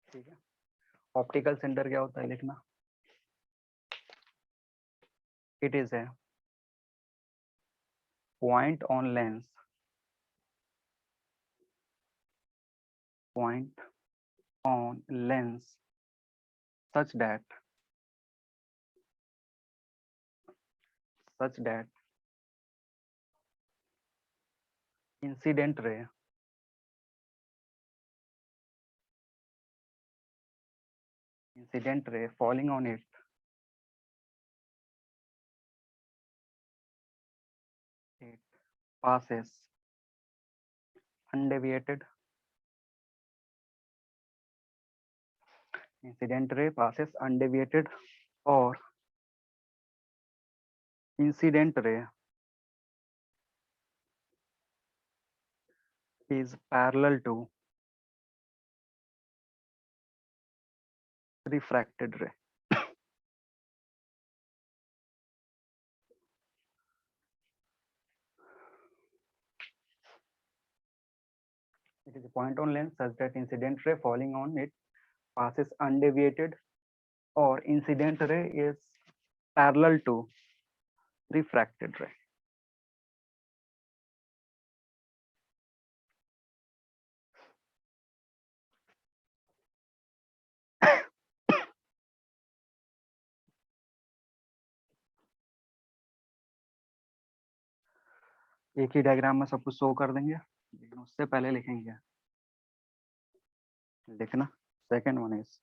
ठीक है, ऑप्टिकल सेंटर क्या होता है लिखना, it is a point on lens such that incident ray falling on it passes undeviated or incident ray is parallel to refracted ray. It is a point on lens such that incident ray falling on it passes undeviated or incident ray is parallel to refracted ray. एक ही डायग्राम में सब कुछ शो कर देंगे, लेकिन उससे पहले लिखेंगे लिखना second one is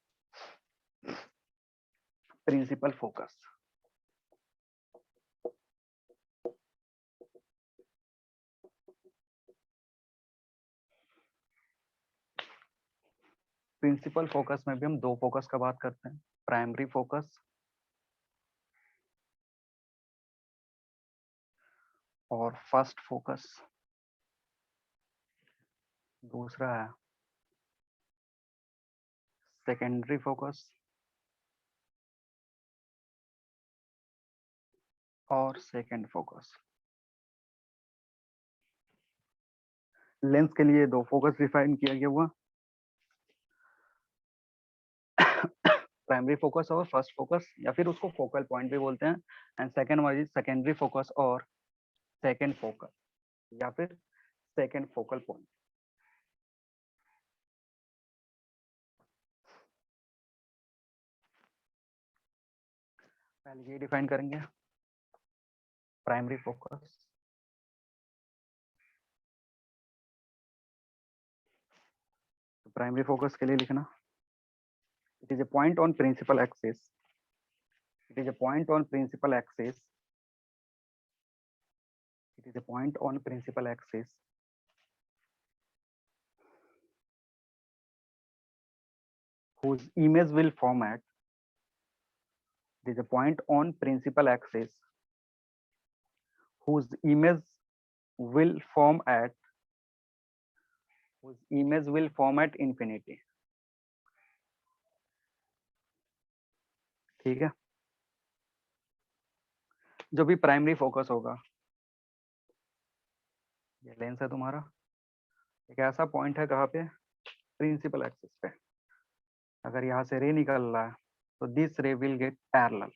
principal focus. Principal focus में भी हम दो फोकस का बात करते हैं, प्राइमरी फोकस और फर्स्ट फोकस। दूसरा है सेकेंडरी फोकस और सेकेंड फोकस। लेंस के लिए दो फोकस डिफाइन किया गया हुआ, प्राइमरी फोकस और फर्स्ट फोकस, या फिर उसको फोकल पॉइंट भी बोलते हैं। And second one is secondary focus और सेकेंड फोकस या फिर सेकेंड फोकल पॉइंट। पहले ये डिफाइन करेंगे प्राइमरी फोकस। तो प्राइमरी फोकस के लिए लिखना it is a point on principal axis, it is a point on principal axis, it is a point on principal axis whose image will form at, it is a point on principal axis whose image will form at infinity। ठीक है, जो भी प्राइमरी फोकस होगा, ये लेंस है तुम्हारा, एक ऐसा पॉइंट है कहाँ पे, प्रिंसिपल एक्सिस पे। अगर यहाँ से रे निकल रहा है तो दिस रे will get parallel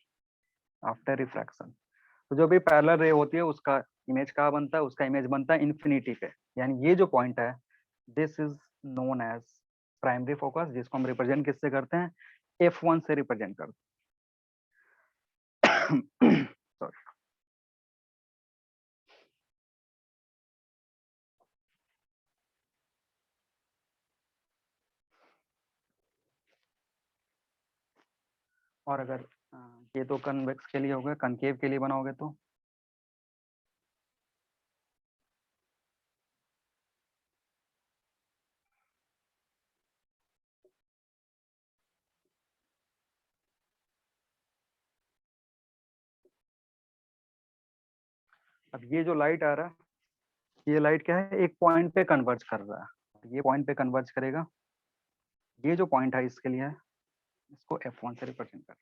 after refraction. तो जो भी पैरेलल रे होती है उसका इमेज कहाँ बनता है, उसका इमेज बनता है इन्फिनिटी पे। यानी ये जो पॉइंट है this is known as primary focus, जिसको हम रिप्रेजेंट किससे करते हैं, F1 से रिप्रेजेंट करते हैं। सॉरी, और अगर ये तो कन्वेक्स के लिए हो गया, कनकेव के लिए बनाओगे तो अब ये जो लाइट आ रहा है, ये लाइट क्या है, एक पॉइंट पे कन्वर्ज कर रहा है, ये पॉइंट पे कन्वर्ज करेगा, ये जो पॉइंट है इसके लिए है, इसको F1 से रिप्रेजेंट कर,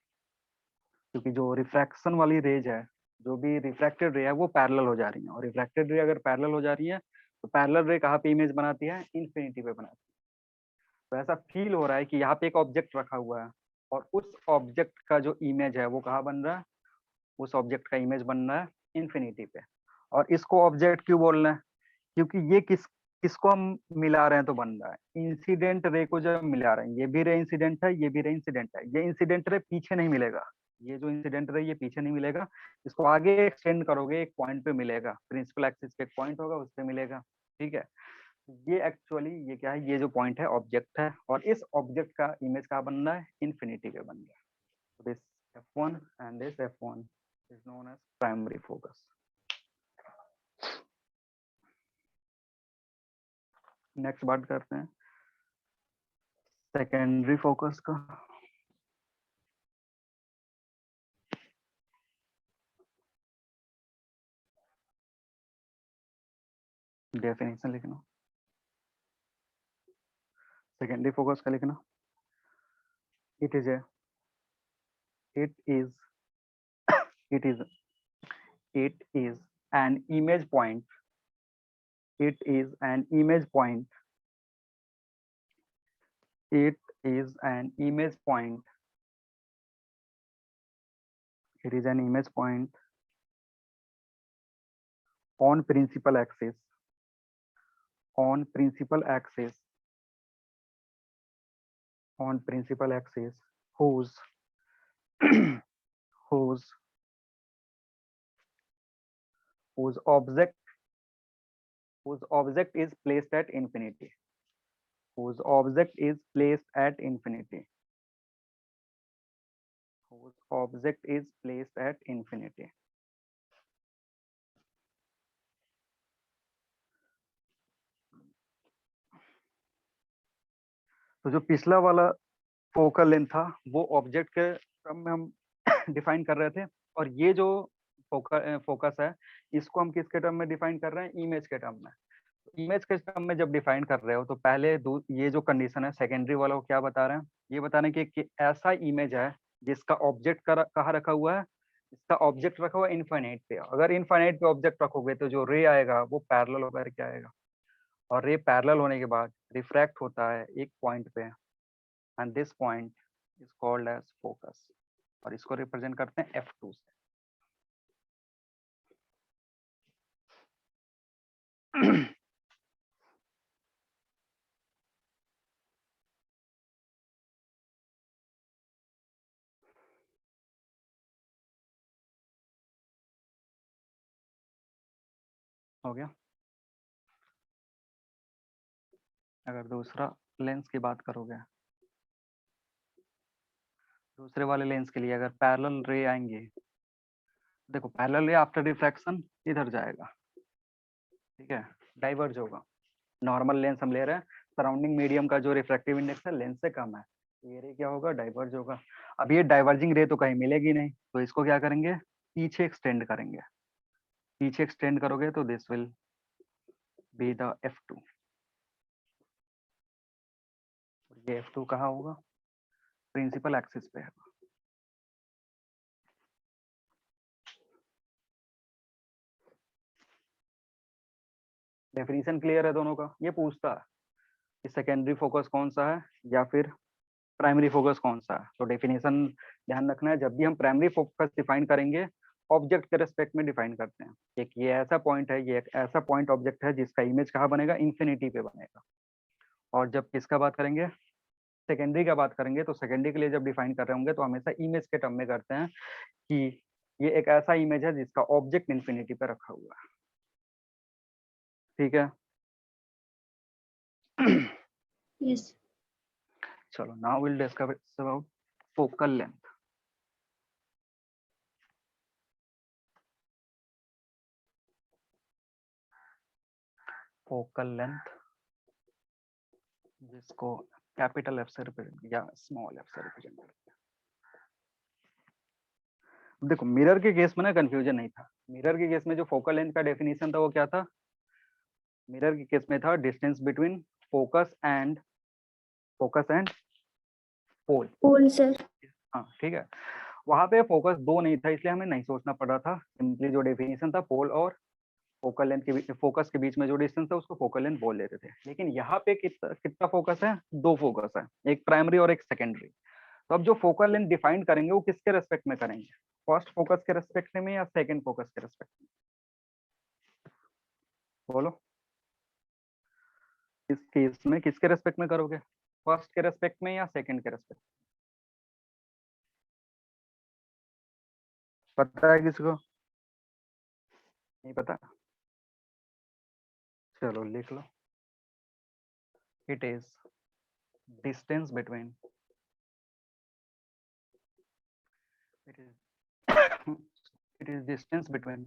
क्योंकि जो रिफ्रैक्शन वाली रेज है, जो भी रिफ्रैक्टेड रे है वो पैरेलल हो जा रही है, और रिफ्रैक्टेड रे अगर पैरेलल हो जा रही है तो पैरेलल रे कहाँ पे इमेज बनाती है, इन्फिनिटी पे बनाती है। तो ऐसा फील हो रहा है कि यहाँ पे एक ऑब्जेक्ट रखा हुआ है और उस ऑब्जेक्ट का जो इमेज है वो कहाँ बन रहा है, उस ऑब्जेक्ट का इमेज बन रहा है इन्फिनिटी पे। और इसको ऑब्जेक्ट क्यों बोल रहे हैं, क्योंकि ये किसको हम मिला रहे हैं तो बन रहा है इंसिडेंट रे को जब मिला रहे हैं, ये भी रे इंसिडेंट है, ये भी रे इंसिडेंट है, ये इंसिडेंट रे पीछे नहीं मिलेगा, ये जो इंसिडेंट रे ये पीछे नहीं मिलेगा, इसको आगे एक्सटेंड करोगे एक पॉइंट पे मिलेगा, प्रिंसिपल एक्सिस पे एक पॉइंट होगा उस पे मिलेगा। ठीक है, ये एक्चुअली ये क्या है, ये जो पॉइंट है ऑब्जेक्ट है, और इस ऑब्जेक्ट का इमेज कहाँ बन रहा है, इन्फिनिटी पे बन रहा है। This F1 and this F1 is known as primary focus. Next बात करते हैं सेकेंडरी फोकस का। डेफिनेशन लिखना, सेकेंडरी फोकस का लिखना, it is it is it is it is an image point, it is an image point, it is an image point, it is an image point on principal axis, on principal axis, on principal axis, whose whose whose object is placed at infinity, whose object is placed at infinity, whose object is placed at infinity. तो जो पिछला वाला फोकल लेंथ था वो ऑब्जेक्ट के टर्म में हम डिफाइन कर रहे थे, और ये जो फोकस है इसको हम किसके टर्म में डिफाइन कर रहे हैं, इमेज के टर्म में। इमेज के टर्म में जब डिफाइन कर रहे हो तो पहले ये जो कंडीशन है सेकेंडरी वाला, वो क्या बता रहे हैं, ये बता रहे हैं कि ऐसा इमेज है जिसका ऑब्जेक्ट कहाँ रखा हुआ है, इसका ऑब्जेक्ट रखा हुआ है इनफाइनाइट पे। अगर इनफाइनाइट पे ऑब्जेक्ट रखोगे तो जो रे आएगा वो पैरेलल होकर के आएगा, और रे पैरेलल होने के बाद रिफ्रैक्ट होता है एक पॉइंट पे, and this point is called as focus, और इसको रिप्रेजेंट करते हैं F2 से। हो गया। अगर दूसरा लेंस की बात करोगे, दूसरे वाले लेंस के लिए अगर पैरेलल रे आएंगे, देखो पैरेलल रे आफ्टर रिफ्रैक्शन इधर जाएगा, ठीक है, डाइवर्ज होगा। नॉर्मल लेंस हम ले रहे हैं, सराउंडिंग मीडियम का जो रिफ्रैक्टिव इंडेक्स है लेंस से कम है, ये रे क्या होगा, डाइवर्ज होगा। अब ये डाइवर्जिंग रे तो कहीं मिलेगी नहीं, तो इसको क्या करेंगे, पीछे एक्सटेंड करेंगे, पीछे एक्सटेंड करोगे तो this will be the F2। ये F2 कहाँ होगा, प्रिंसिपल एक्सिस पे है। डेफिनेशन क्लियर है दोनों का। ये पूछता है कि सेकेंडरी फोकस कौन सा है या फिर प्राइमरी फोकस कौन सा है। तो डेफिनेशन ध्यान रखना है, जब भी हम प्राइमरी फोकस डिफाइन करेंगे ऑब्जेक्ट के रेस्पेक्ट में डिफाइन करते हैं। एक ये ऐसा पॉइंट है, ये एक ऐसा पॉइंट ऑब्जेक्ट है जिसका इमेज कहाँ बनेगा, इन्फिनिटी पे बनेगा। और जब किसका बात करेंगे, सेकेंडरी का बात करेंगे, तो सेकेंडरी के लिए जब डिफाइन कर रहे होंगे तो हमेशा इमेज के टर्म में करते हैं कि ये एक ऐसा इमेज है जिसका ऑब्जेक्ट इन्फिनिटी पे रखा हुआ है। ठीक है। Yes. चलो now will discuss about focal length. Focal length जिसको कैपिटल F से रिप्रेजेंट या स्मॉल f से रिप्रेजेंट करते हैं। देखो मिरर के केस में ना कंफ्यूजन नहीं था। मिरर के केस में जो फोकल लेंथ का डेफिनेशन था वो क्या था? मिरर के केस में था distance between focus and pole. Pole sir. हाँ ठीक है, वहां पे फोकस दो नहीं था इसलिए हमें नहीं सोचना पड़ा था। सिंपली जो डेफिनेशन था पोल और फोकल लेंथ के बीच, फोकस के बीच में जो डिस्टेंस था उसको फोकल लेंथ बोल देते थे। लेकिन यहाँ पे कितना फोकस है? दो फोकस है, एक प्राइमरी और एक सेकेंडरी। तो अब जो फोकल लेंथ डिफाइन करेंगे वो किसके रेस्पेक्ट में करेंगे? फर्स्ट फोकस के रेस्पेक्ट में या सेकंड फोकस के रेस्पेक्ट में? बोलो, इस केस में किसके रेस्पेक्ट में करोगे? फर्स्ट के रेस्पेक्ट में या सेकंड के रेस्पेक्ट? पता है किसको? नहीं पता? चलो लिख लो, it is distance between it is it is distance between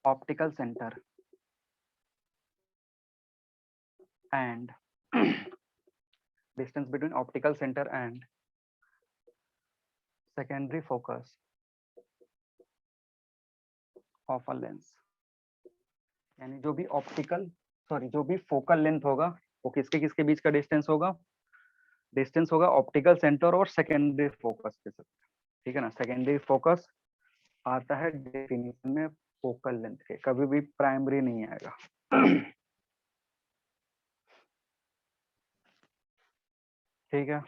optical center and distance between optical center and secondary focus of a lens। यानी जो भी जो भी फोकल लेंथ होगा वो किसके किसके बीच का डिस्टेंस होगा? डिस्टेंस होगा ऑप्टिकल सेंटर और सेकेंडरी फोकस के साथ, ठीक है ना। सेकेंडरी फोकस आता है डेफिनेशन में फोकल लेंथ के, कभी भी प्राइमरी नहीं आएगा। ठीक है,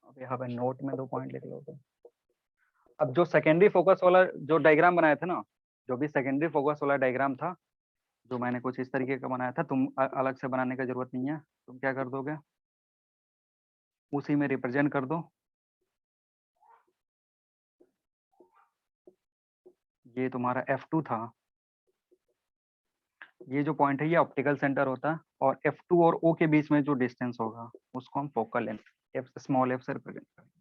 अब यहाँ पे नोट में 2 पॉइंट लिख लो। तो अब जो सेकेंडरी फोकस वाला जो डायग्राम बनाया था ना, जो भी सेकेंडरी फोकस वाला डायग्राम था, जो मैंने कुछ इस तरीके का बनाया था, तुम अलग से बनाने का जरूरत नहीं है। तुम क्या कर दोगे, उसी में रिप्रेजेंट कर दो। ये तुम्हारा F2 था, ये जो पॉइंट है ये ऑप्टिकल सेंटर होता है, और F2 और O के बीच में जो डिस्टेंस होगा उसको हम focal length F small f से रिप्रेजेंट करेंगे।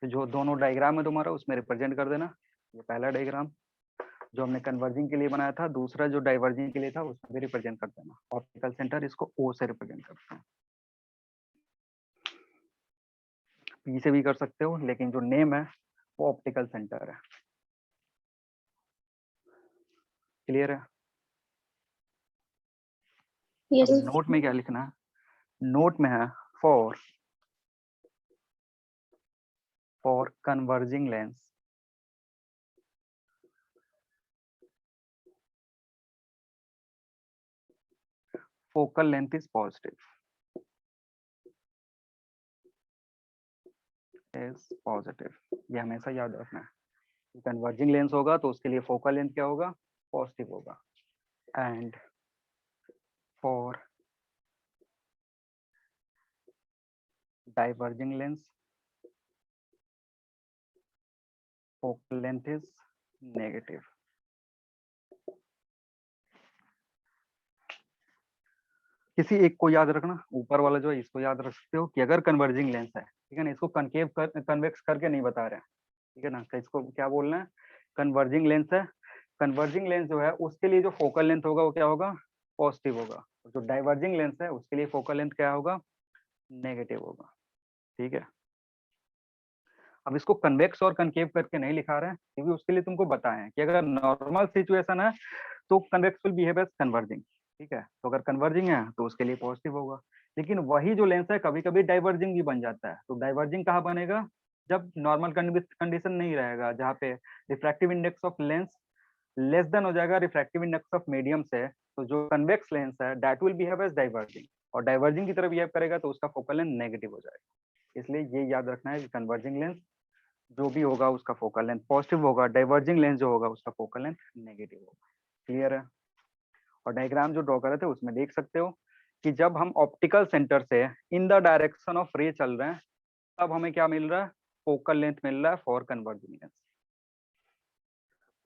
तो जो दोनों डायग्राम है तुम्हारा उसमें रिप्रेजेंट कर देना। ये पहला डायग्राम जो हमने कन्वर्जिंग के लिए बनाया था, दूसरा जो डाइवर्जिंग के लिए था उसमें भी रिप्रेजेंट कर देना। ऑप्टिकल सेंटर इसको O से रिप्रेजेंट करते हैं, P से भी कर सकते हो, लेकिन जो नेम है वो ऑप्टिकल सेंटर है। क्लियर है? यस अब नोट में क्या लिखना है? नोट में है for converging lens focal length is positive, ये हमेशा याद रखना है। कन्वर्जिंग लेंस होगा तो उसके लिए फोकल लेंथ क्या होगा? पॉजिटिव होगा। And for diverging lens focal length is negative. किसी एक को याद रखना, ऊपर वाला जो है इसको याद रख सकते हो कि अगर कन्वर्जिंग लेंस है, ठीक है ना, इसको कन्वेक्स करके नहीं बता रहे हैं, ठीक है ना। तो इसको क्या बोलना है? कन्वर्जिंग लेंस है। कन्वर्जिंग लेंस जो है उसके लिए जो फोकल लेंथ होगा वो क्या होगा? पॉजिटिव होगा। जो डाइवर्जिंग लेंस है उसके लिए फोकल लेंथ क्या होगा? नेगेटिव होगा। ठीक है, अब इसको कन्वेक्स और कनकेव करके नहीं लिखा रहे हैं क्योंकि उसके लिए तुमको बताए हैं कि अगर नॉर्मल सिचुएशन है तो convex will behave as converging, ठीक है। तो अगर कन्वर्जिंग है तो उसके लिए पॉजिटिव होगा। लेकिन वही जो लेंस है कभी कभी डाइवर्जिंग भी बन जाता है। तो डाइवर्जिंग कहाँ बनेगा? जब नॉर्मल कंडीशन नहीं रहेगा, जहाँ पे refractive index of lens less than हो जाएगा रिफ्रैक्टिव इंडेक्स ऑफ मीडियम से, तो जो कन्वेक्स लेंस है that will behave as diverging, और डाइवर्जिंग की तरफ बिहेव करेगा तो उसका फोकल लेंथ नेगेटिव हो जाएगा। इसलिए ये याद रखना है कि कन्वर्जिंग लेंस जो भी होगा उसका फोकल लेंथ पॉजिटिव होगा, डाइवर्जिंग लेंस जो होगा उसका फोकल लेंथ नेगेटिव होगा। क्लियर है? और डायग्राम जो ड्रॉ करे थे उसमें देख सकते हो कि जब हम ऑप्टिकल सेंटर से इन द डायरेक्शन ऑफ रे चल रहे हैं तब हमें क्या मिल रहा है? फोकल लेंथ मिल रहा है फॉर कन्वर्जिंग लेंस।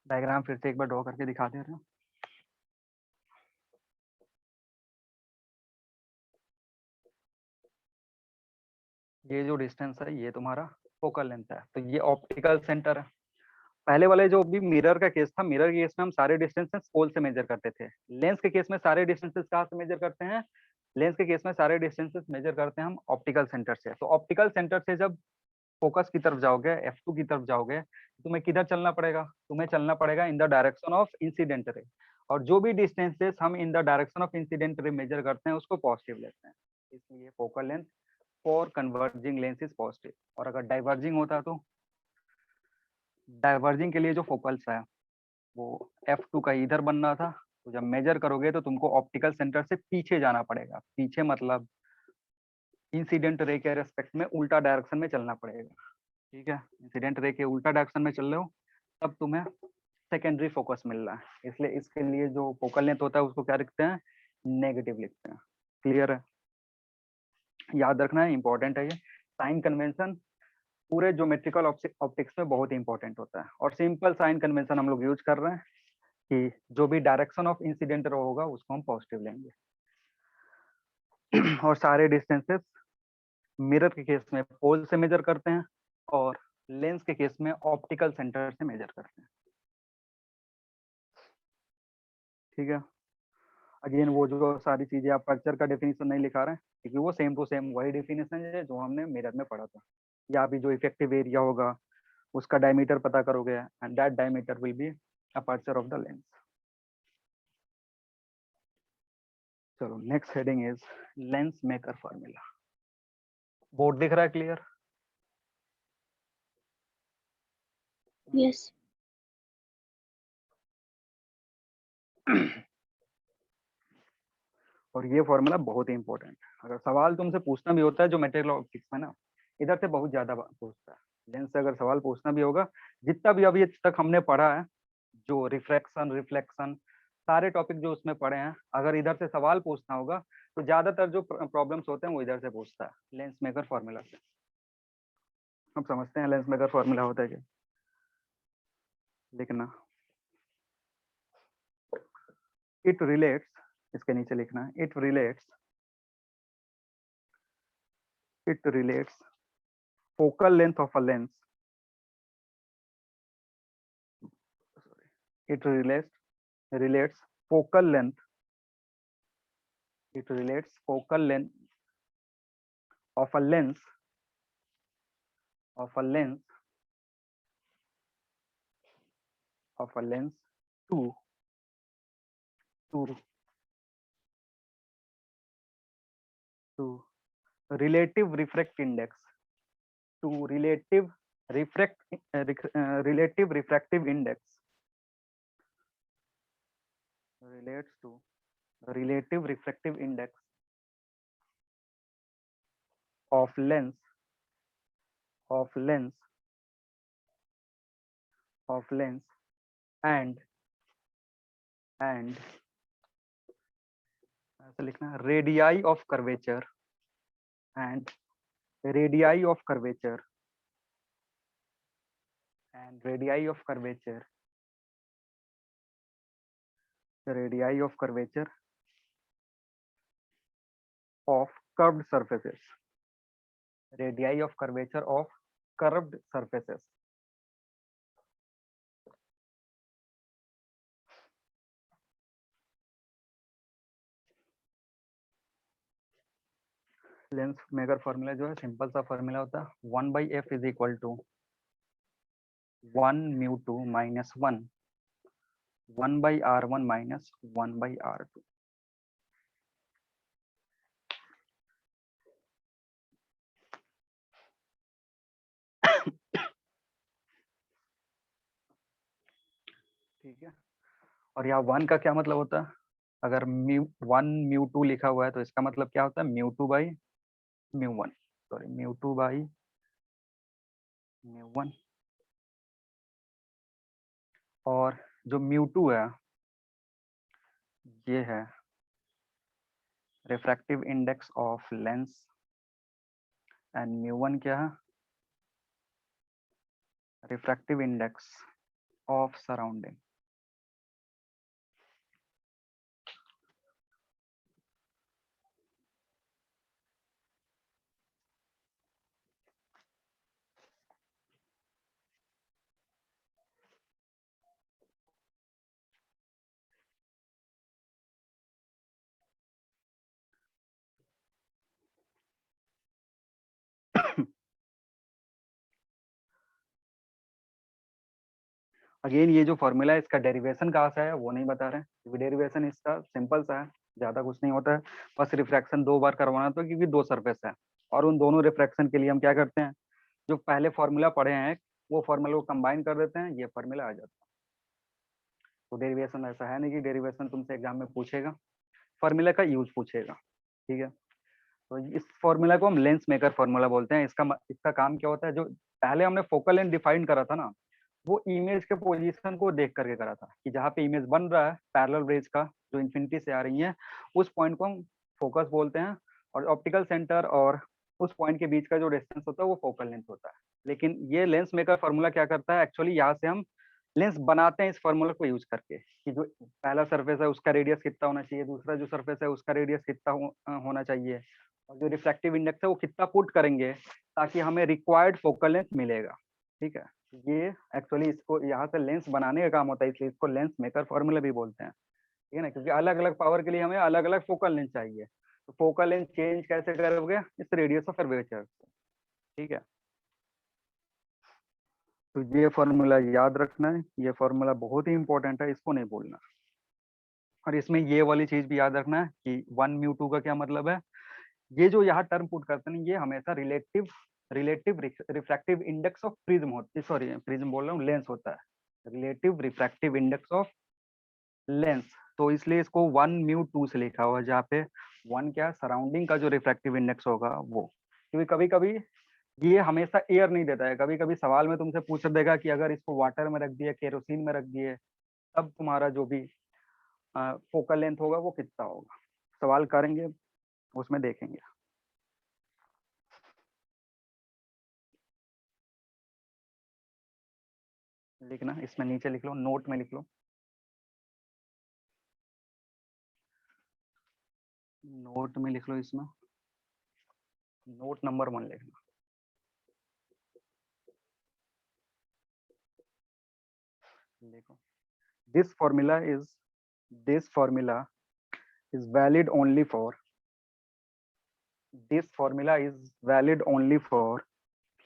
डायग्राम फिर से एक बार ड्रॉ करके दिखा दे रहे हैं। ये जो डिस्टेंस है ये तुम्हारा फोकल लेंथ है, तो ये ऑप्टिकल सेंटर है। पहले वाले जो भी मिरर का केस था, मिरर के केस में हम सारे डिस्टेंसेस पोल से मेजर करते थे। लेंस के केस में सारे डिस्टेंसेस कहाँ से मेजर करते हैं? लेंस के केस में सारे डिस्टेंसेस मेजर करते हैं हम ऑप्टिकल सेंटर से। तो ऑप्टिकल सेंटर से जब फोकस की तरफ जाओगे, F2 की तरफ जाओगे, तो तुम्हें किधर चलना पड़ेगा? तुम्हें चलना पड़ेगा in the direction of incident ray. और जो भी डिस्टेंसेस हम in the direction of incident ray measure करते हैं उसको पॉजिटिव लेते हैं। इसलिए focal length for converging lens is positive. और अगर डाइवर्जिंग होता तो डाइवर्जिंग के लिए जो फोकल्स है वो F2 का इधर बनना था। तो जब मेजर करोगे तो तुमको ऑप्टिकल सेंटर से पीछे जाना पड़ेगा। पीछे मतलब इंसिडेंट रे के रेस्पेक्ट में उल्टा डायरेक्शन में चलना पड़ेगा। ठीक है, इंसिडेंट रे के उल्टा डायरेक्शन में चल रहे हो तब तुम्हें सेकेंडरी फोकस मिल रहा है। इसलिए इसके लिए जो फोकल लेंथ होता है उसको क्या लिखते हैं? नेगेटिव लिखते हैं। क्लियर है? याद रखना है, इंपॉर्टेंट है ये। साइन कन्वेंशन पूरे ज्योमेट्रिकल ऑप्टिक्स में बहुत इंपॉर्टेंट होता है। और सिंपल साइन कन्वेंशन हम लोग यूज कर रहे हैं कि जो भी डायरेक्शन ऑफ इंसिडेंट रे होगा उसको हम पॉजिटिव लेंगे। और सारे डिस्टेंसेस मिरर के केस में पोल से मेजर करते हैं और लेंस के केस में ऑप्टिकल सेंटर से मेजर करते हैं। ठीक है, अगेन वो जो सारी चीजें आप अपर्चर का डेफिनेशन नहीं लिखा रहे हैं क्योंकि वो सेम टू सेम वही डेफिनेशन है जो हमने मिरर में पढ़ा था। या भी जो इफेक्टिव एरिया होगा उसका डायमीटर पता करोगे and that diameter will be aperture of the lens. चलो next heading is lens maker formula. Board दिख रहा है क्लियर? Yes. और ये फॉर्मूला बहुत ही इंपॉर्टेंट है। अगर सवाल तुमसे पूछना भी होता है जो मेटेरियल ऑप्टिक्स में ना, इधर से बहुत ज्यादा पूछता है। लेंस से अगर सवाल पूछना भी होगा, जितना भी अभी तक हमने पढ़ा है, जो रिफ्रैक्शन रिफ्लेक्शन सारे टॉपिक जो उसमें पढ़े हैं, अगर इधर से सवाल पूछना होगा तो ज्यादातर जो प्रॉब्लम्स होते हैं वो इधर से पूछता है, लेंस मेकर फॉर्मूला से। हम समझते हैं लेंस मेकर फॉर्मूला होता है क्या? लिखना, इट रिलेट्स, इसके नीचे लिखना है it relates focal length of a lens, it relates focal length, it relates focal length of a lens to to to relative refract index, to relative refractive index, relates to relative refractive index of lens and ऐसा लिखना, radii of curvature and radii of curvature and radii of curvature radii of curvature of curved surfaces, radii of curvature of curved surfaces. Lens maker formula जो है सिंपल सा फॉर्मूला होता है, 1/f is equal to 1/μ2 minus 1/r1 minus 1/r2। ठीक है, और यहाँ 1 का क्या मतलब होता है? अगर μ1 μ2 लिखा हुआ है तो इसका मतलब क्या होता है? μ2/μ1, सॉरी μ2/μ1। और जो μ2 है ये है refractive index of lens and μ1 क्या है? Refractive index of surrounding. Again ये जो फॉर्मूला है इसका डेरिवेशन कहाँ से है वो नहीं बता रहे हैं, क्योंकि डेरिवेशन इसका सिंपल सा है, ज्यादा कुछ नहीं होता है। बस रिफ्रैक्शन 2 बार करवाना तो, क्योंकि 2 सरफेस है, और उन दोनों रिफ्रैक्शन के लिए हम क्या करते हैं, जो पहले फॉर्मूला पढ़े हैं वो फॉर्मूला को कंबाइन कर देते हैं, ये फॉर्मूला आ जाता है। तो डेरिवेशन ऐसा है नहीं कि डेरिवेशन तुमसे एग्जाम में पूछेगा, फॉर्मूला का यूज पूछेगा, ठीक है। तो इस फॉर्मूला को हम लेंस मेकर फॉर्मूला बोलते हैं। इसका काम क्या होता है, जो पहले हमने फोकल लेंथ डिफाइन करा था ना, वो इमेज के पोजीशन को देख करके करा था, कि जहाँ पे इमेज बन रहा है पैरेलल रेज का, जो इन्फिनिटी से आ रही है, उस पॉइंट को हम फोकस बोलते हैं, और ऑप्टिकल सेंटर और उस पॉइंट के बीच का जो डिस्टेंस होता है वो फोकल लेंथ होता है। लेकिन ये लेंस मेकर फॉर्मूला क्या करता है, एक्चुअली यहाँ से हम लेंस बनाते हैं इस फॉर्मूला को यूज करके, कि जो पहला सरफेस है उसका रेडियस कितना होना चाहिए, दूसरा जो सरफेस है उसका रेडियस कितना होना चाहिए, और जो रिफ्रैक्टिव इंडेक्स है वो कितना पुट करेंगे ताकि हमें रिक्वायर्ड फोकल लेंथ मिलेगा, ठीक है। ये एक्चुअली इसको यहाँ से लेंस बनाने का काम होता है, इसलिए इसको लेंस मेकर फॉर्मूला भी बोलते हैं, ठीक है ना, क्योंकि अलग अलग पावर के लिए हमें अलग अलग फोकल लेंथ चाहिए। तो फोकल लेंथ चेंज कैसे करोगे, इस रेडियस ऑफ कर्वेचर से, ठीक है। तो ये फॉर्मूला याद रखना है, ये फॉर्मूला बहुत ही इंपॉर्टेंट है, इसको नहीं भूलना। और इसमें ये वाली चीज भी याद रखना है कि 1 म्यू 2 का क्या मतलब है, ये जो यहाँ टर्म पुट करते हैं ये हमेशा relative refractive index of prism होती, सॉरी प्रिज्म बोल रहा हूँ, लेंस होता है, relative refractive index of lens. तो इसलिए इसको 1 म्यू 2 से लिखा हुआ है, जहाँ पे 1 क्या सराउंडिंग का जो रिफ्रैक्टिव इंडेक्स होगा वो, क्योंकि कभी कभी ये हमेशा एयर नहीं देता है, कभी कभी सवाल में तुमसे पूछ देगा कि अगर इसको वाटर में रख दिए, केरोसिन में रख दिए, तब तुम्हारा जो भी फोकल लेंथ होगा वो कितना होगा, सवाल करेंगे उसमें देखेंगे। लिखना इसमें नीचे लिख लो, नोट में लिख लो, नोट में लिख लो, इसमें नोट नंबर 1 लिखना। देखो, this formula is valid only for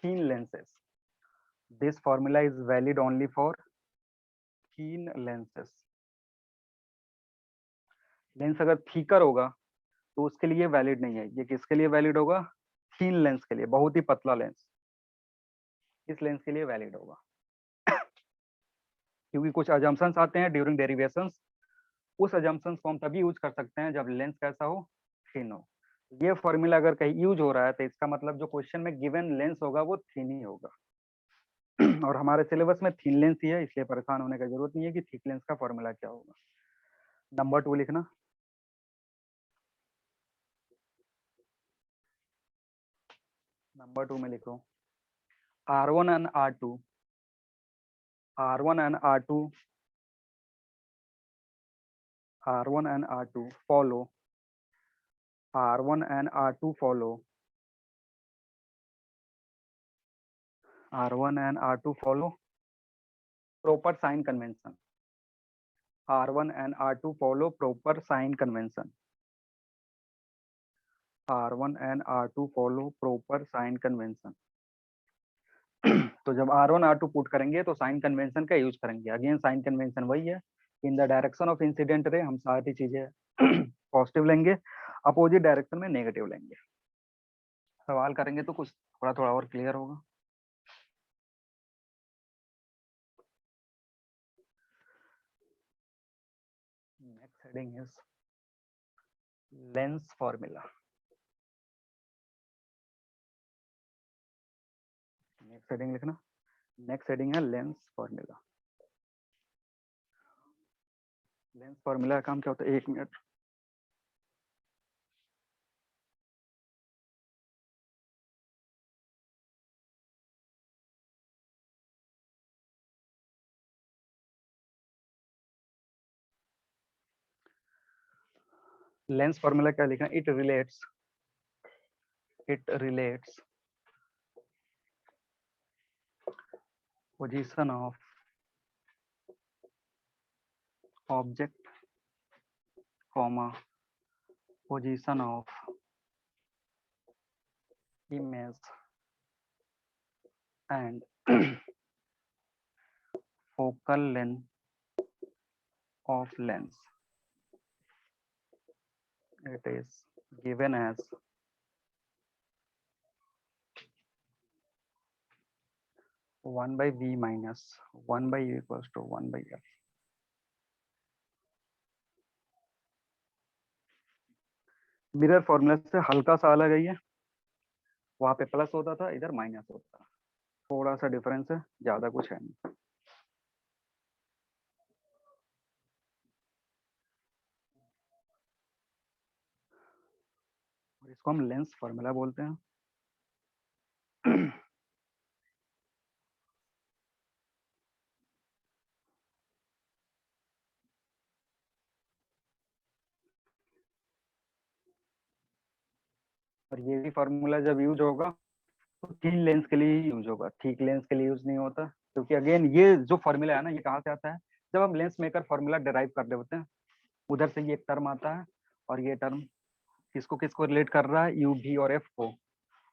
thin lenses. This formula is valid only for thin lenses. Lens अगर थीकर होगा तो उसके लिए वैलिड नहीं है। ये किसके लिए वैलिड होगा, थीन लेंस के लिए, बहुत ही पतला लेंस, इस लेंस के लिए वैलिड होगा। क्योंकि कुछ अजम्पशंस आते हैं ड्यूरिंग डेरिवेशंस, उस अजम्पशंस को हम तभी यूज कर सकते हैं जब लेंस कैसा हो, थिन हो। ये फॉर्मूला अगर कहीं यूज हो रहा है तो इसका मतलब जो क्वेश्चन में गिवन लेंस होगा वो थिन ही होगा। और हमारे सिलेबस में थिन लेंस ही है, इसलिए परेशान होने की जरूरत नहीं है कि थिक लेंस का फॉर्मूला क्या होगा। नंबर 2 लिखना, नंबर 2 में लिखो R1 and R2 follow proper sign convention. R1 and R2 follow proper sign convention. R1 and R2 follow proper sign convention. तो जब R1 R2 पुट करेंगे तो साइन कन्वेंशन का यूज करेंगे। अगेन साइन कन्वेंशन वही है, इन द डायरेक्शन ऑफ इंसिडेंट रे हम सारी चीजें पॉजिटिव लेंगे, अपोजिट डायरेक्शन में नेगेटिव लेंगे। सवाल करेंगे तो कुछ थोड़ा थोड़ा और क्लियर होगा। Next heading is lens formula. Next heading लिखना, नेक्स्ट हेडिंग है लेंस फॉर्मूला। लेंस फॉर्मूला का काम क्या होता है, 1 मिनट। लेंस फॉर्मूला क्या लिखा, it relates position of object, position of image and focal length of lens, it is given as 1 by v minus 1 by u equals to 1 by f. Mirror formula से हल्का सा अलग है ये, वहां पे प्लस होता था, इधर माइनस होता था, थोड़ा सा डिफरेंस है, ज्यादा कुछ है नहीं। इसको हम लेंस फॉर्मूला बोलते हैं। और ये भी फॉर्मूला जब यूज होगा तो थिन लेंस के लिए ही यूज होगा, ठीक लेंस के लिए यूज नहीं होता, क्योंकि अगेन ये जो फॉर्मूला है ना, ये कहाँ से आता है, जब हम लेंस मेकर फॉर्मूला डिराइव कर रहे होते हैं, उधर से ये एक टर्म आता है, और ये टर्म किसको किसको रिलेट कर रहा है, यू भी और एफ को,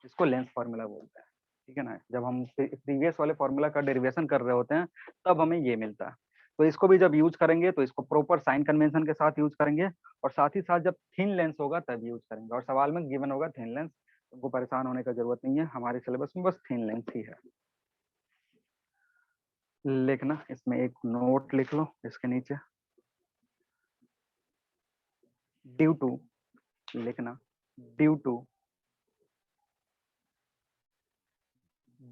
इसको लेंस फॉर्मूला बोलते हैं। ठीक है ना, जब हम प्रीवियस वाले फॉर्मूला का डेरिवेशन कर रहे होते हैं तब हमें ये मिलता है। तो इसको भी जब यूज करेंगे तो इसको प्रॉपर साइन कन्वेंशन के साथ यूज करेंगे, और साथ ही साथ जब थिन लेंस होगा तब यूज करेंगे, और सवाल में गिवन होगा थिन लेंस, तुमको परेशान होने का जरूरत नहीं है, हमारे सिलेबस में बस थिन लेंस ही है। लिखना, इसमें एक नोट लिख लो इसके नीचे, ड्यू टू, लिखना due to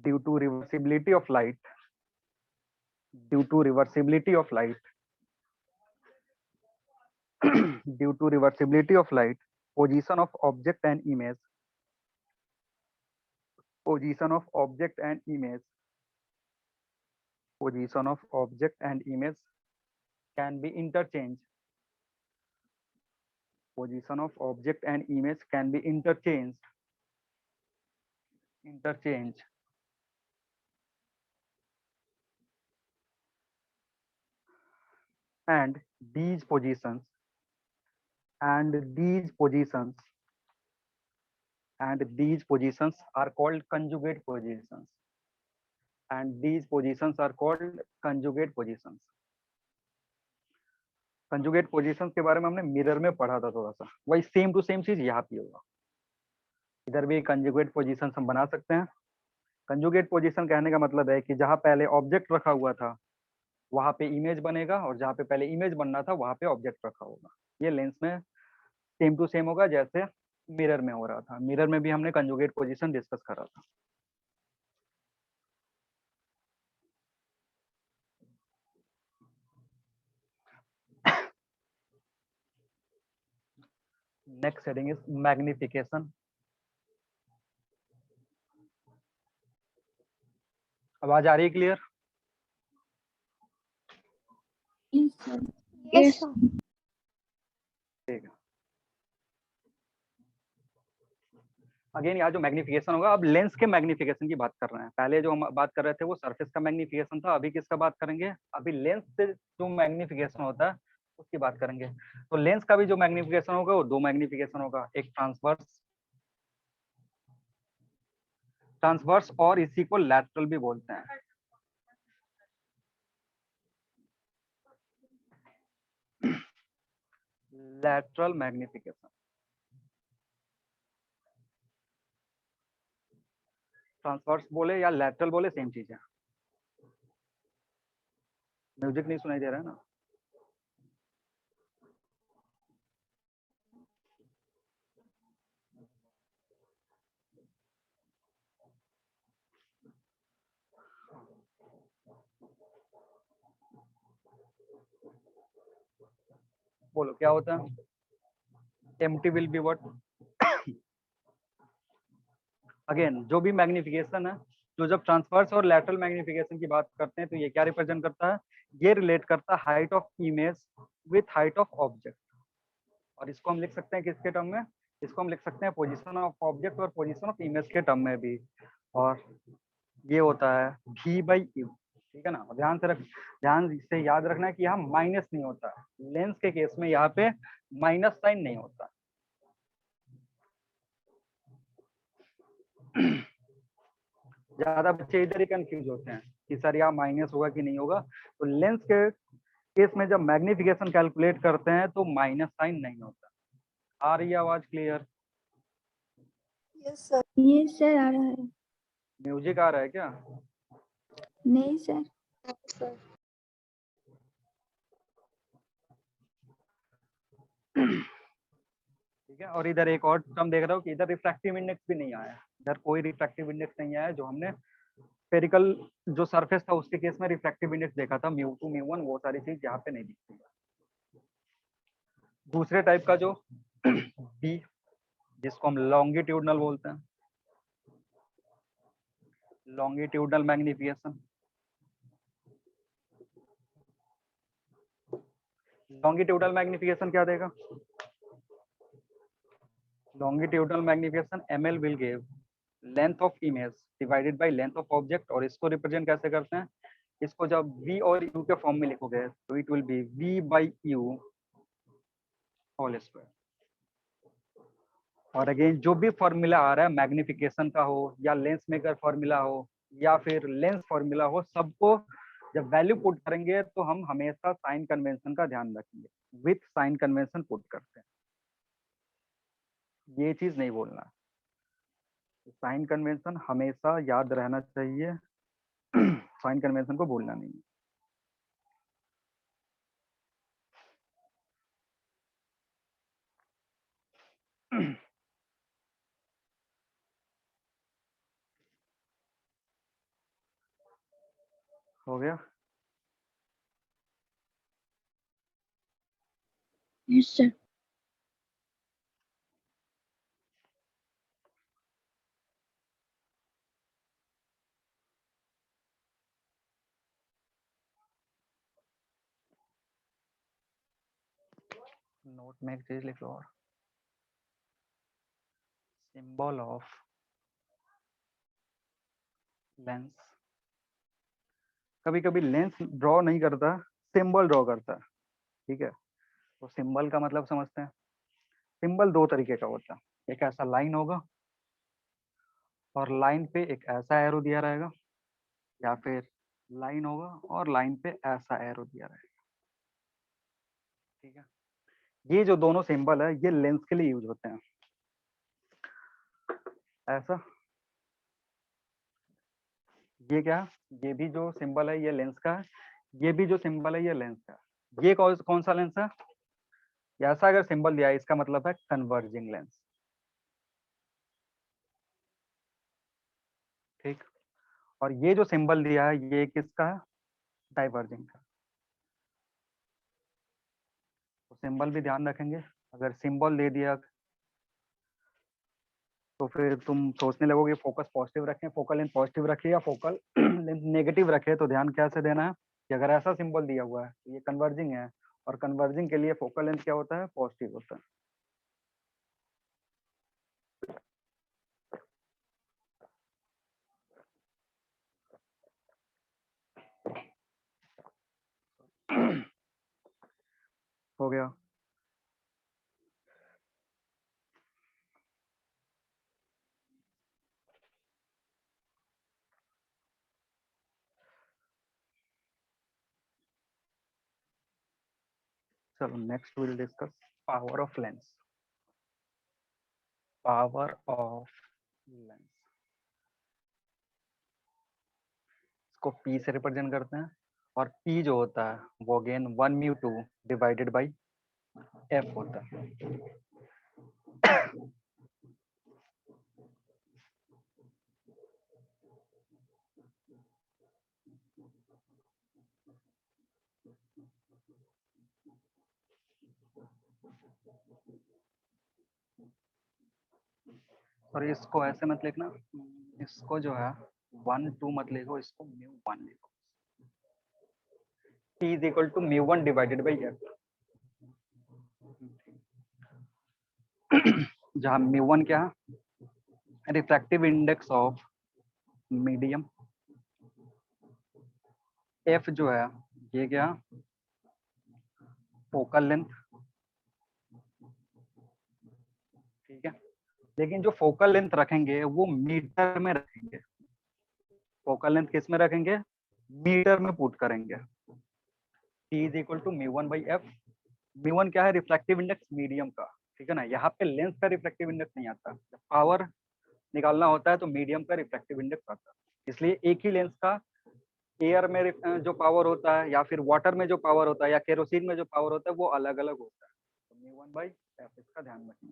reversibility of light, due to reversibility of light due to reversibility of light, position of object and image, position of object and image, position of object and image can be interchanged, position of object and image can be interchanged and these positions are called conjugate positions, and these positions are called conjugate positions. Conjugate positions के बारे में हमने मिरर में पढ़ा था थोड़ा सा, वही सेम टू सेम चीज यहाँ पे होगा, इधर भी कंजुगेट पोजीशंस हम बना सकते हैं। कंजुगेट पोजीशन कहने का मतलब है कि जहाँ पहले ऑब्जेक्ट रखा हुआ था वहां पे इमेज बनेगा, और जहाँ पे पहले इमेज बनना था वहां पे ऑब्जेक्ट रखा होगा। ये लेंस में सेम टू सेम होगा जैसे मिरर में हो रहा था, मिरर में भी हमने कंजुगेट पोजीशन डिस्कस करा था। Next heading is magnification. आवाज आ रही है clear? Yes, sir. Yes, sir. ठीक है, अगेन यहाँ जो मैग्निफिकेशन होगा, अब लेंस के मैग्निफिकेशन की बात कर रहे हैं। पहले जो हम बात कर रहे थे वो सरफेस का मैग्निफिकेशन था, अभी किसका बात करेंगे, अभी लेंस से जो मैग्निफिकेशन होता है उसकी बात करेंगे। तो लेंस का भी जो मैग्निफिकेशन होगा वो दो मैग्निफिकेशन होगा, एक ट्रांसवर्स और इसी को लैटरल भी बोलते हैं। लैटरल मैग्निफिकेशन, ट्रांसवर्स बोले या लैटरल बोले सेम चीज है। म्यूजिक नहीं सुनाई दे रहा है ना? बोलो क्या होता है? Empty will be what? Again जो भी मैग्निफिकेशन है, जो जब ट्रांसवर्स और लैटरल मैग्निफिकेशन की बात करते हैं तो ये क्या रिप्रेजेंट करता है, ये रिलेट करता है height of image with height of object. और इसको हम लिख सकते हैं किसके टर्म में, इसको हम लिख सकते हैं पोजीशन ऑफ ऑब्जेक्ट और पोजीशन ऑफ इमेज के टर्म में भी, और ये होता है v बाई यू। ठीक है ना, ध्यान से याद रखना है कि यहाँ माइनस नहीं होता है, लेंस के केस में यहाँ पे माइनस साइन नहीं होता। ज्यादा बच्चे इधर ही कंफ्यूज होते हैं कि सर यहाँ माइनस होगा कि नहीं होगा। तो लेंस के केस में जब मैग्निफिकेशन कैलकुलेट करते हैं तो माइनस साइन नहीं होता। आ रही है आवाज क्लियर? ये सर आ रहा है। म्यूजिक आ रहा है क्या? नहीं सर। सर ठीक है, और इधर एक और टर्म देख रहा हूँ कि इधर रिफ्रैक्टिव इंडेक्स भी नहीं आया। इधर कोई रिफ्रैक्टिव इंडेक्स नहीं आया। जो हमने स्फेरिकल जो सरफेस था उसके केस में रिफ्रैक्टिव इंडेक्स देखा था μ2 μ1, वो सारी चीज यहाँ पे नहीं दिखती। दूसरे टाइप का जो बी, जिसको हम लॉन्गिट्यूडनल बोलते हैं, लॉन्गिट्यूडनल मैग्निफिकेशन। लॉन्गिट्यूडनल मैग्निफिकेशन क्या देगा? Longitudinal magnification ml will give length of image divided by length of object. और इसको रिप्रेजेंट कैसे करते हैं? इसको जब v और u के फॉर्म में लिखोगे तो it will be v by u whole square. और अगेन जो भी फॉर्मूला आ रहा है मैग्निफिकेशन का हो या लेंस मेकर फॉर्मूला हो या फिर लेंस फॉर्मूला हो, सबको जब वैल्यू पुट करेंगे तो हम हमेशा साइन कन्वेंशन का ध्यान रखेंगे। विथ साइन कन्वेंशन पुट करते हैं, ये चीज नहीं बोलना। साइन कन्वेंशन हमेशा याद रहना चाहिए। साइन कन्वेंशन को भूलना नहीं है। हो गया? Yes sir. नोट में एक चीज लिख लो, और सिंबल ऑफ लेंस। कभी कभी लेंस ड्रॉ नहीं करता, सिंबल ड्रॉ करता है। ठीक है, तो सिंबल का मतलब समझते हैं। सिंबल दो तरीके का होता है, एक ऐसा लाइन होगा और लाइन पे एक ऐसा एरो दिया रहेगा, या फिर लाइन होगा और लाइन पे ऐसा एरो दिया रहेगा। ठीक है, ये जो दोनों सिंबल है ये लेंस के लिए यूज होते हैं। ऐसा, ये क्या, ये भी जो सिंबल है ये लेंस का है, ये भी जो सिंबल है ये लेंस का है। ये कौन सा लेंस है? ऐसा अगर सिंबल दिया है इसका मतलब है कन्वर्जिंग लेंस। ठीक, और ये जो सिंबल दिया है ये किसका है? डाइवर्जिंग का। तो सिंबल भी ध्यान रखेंगे। अगर सिंबल दे दिया तो फिर तुम सोचने लगोगे फोकस पॉजिटिव रखें, फोकल लेंथ पॉजिटिव रखें या फोकल लेंथ नेगेटिव रखे। तो ध्यान कैसे देना है कि अगर ऐसा सिंबल दिया हुआ है तो ये कन्वर्जिंग है, और कन्वर्जिंग के लिए फोकल लेंथ क्या होता है? पॉजिटिव होता है। हो गया? चलो next will discuss power of lens. Power of lens, इसको P से रिप्रेजेंट करते हैं, और P जो होता है वो अगेन 1/2 डिवाइडेड बाई F होता है। और इसको ऐसे मत लिखना, इसको जो है 1/2 मत लिखो, इसको μ1 लिखो। P is equal to μ1 divided by F, जहाँ μ1 क्या है? Refractive index of medium. F जो है ये क्या? Focal length. ठीक है, लेकिन जो फोकल लेंथ रखेंगे वो मीटर में रखेंगे। फोकल लेंथ किस में रखेंगे, मीटर में पुट करेंगे। T is equal to mu one by F. Mu one क्या है, रिफ्रैक्टिव इंडेक्स मीडियम का, ठीक है ना। यहाँ पे लेंस का रिफ्रैक्टिव इंडेक्स नहीं आता, जब पावर निकालना होता है तो मीडियम का रिफ्रैक्टिव इंडेक्स आता है। इसलिए एक ही लेंस का एयर में जो पावर होता है या फिर वाटर में जो पावर होता है या केरोसिन में जो पावर होता है वो अलग अलग होता है। तो म्यू वन बाई एफ, इसका ध्यान रखना।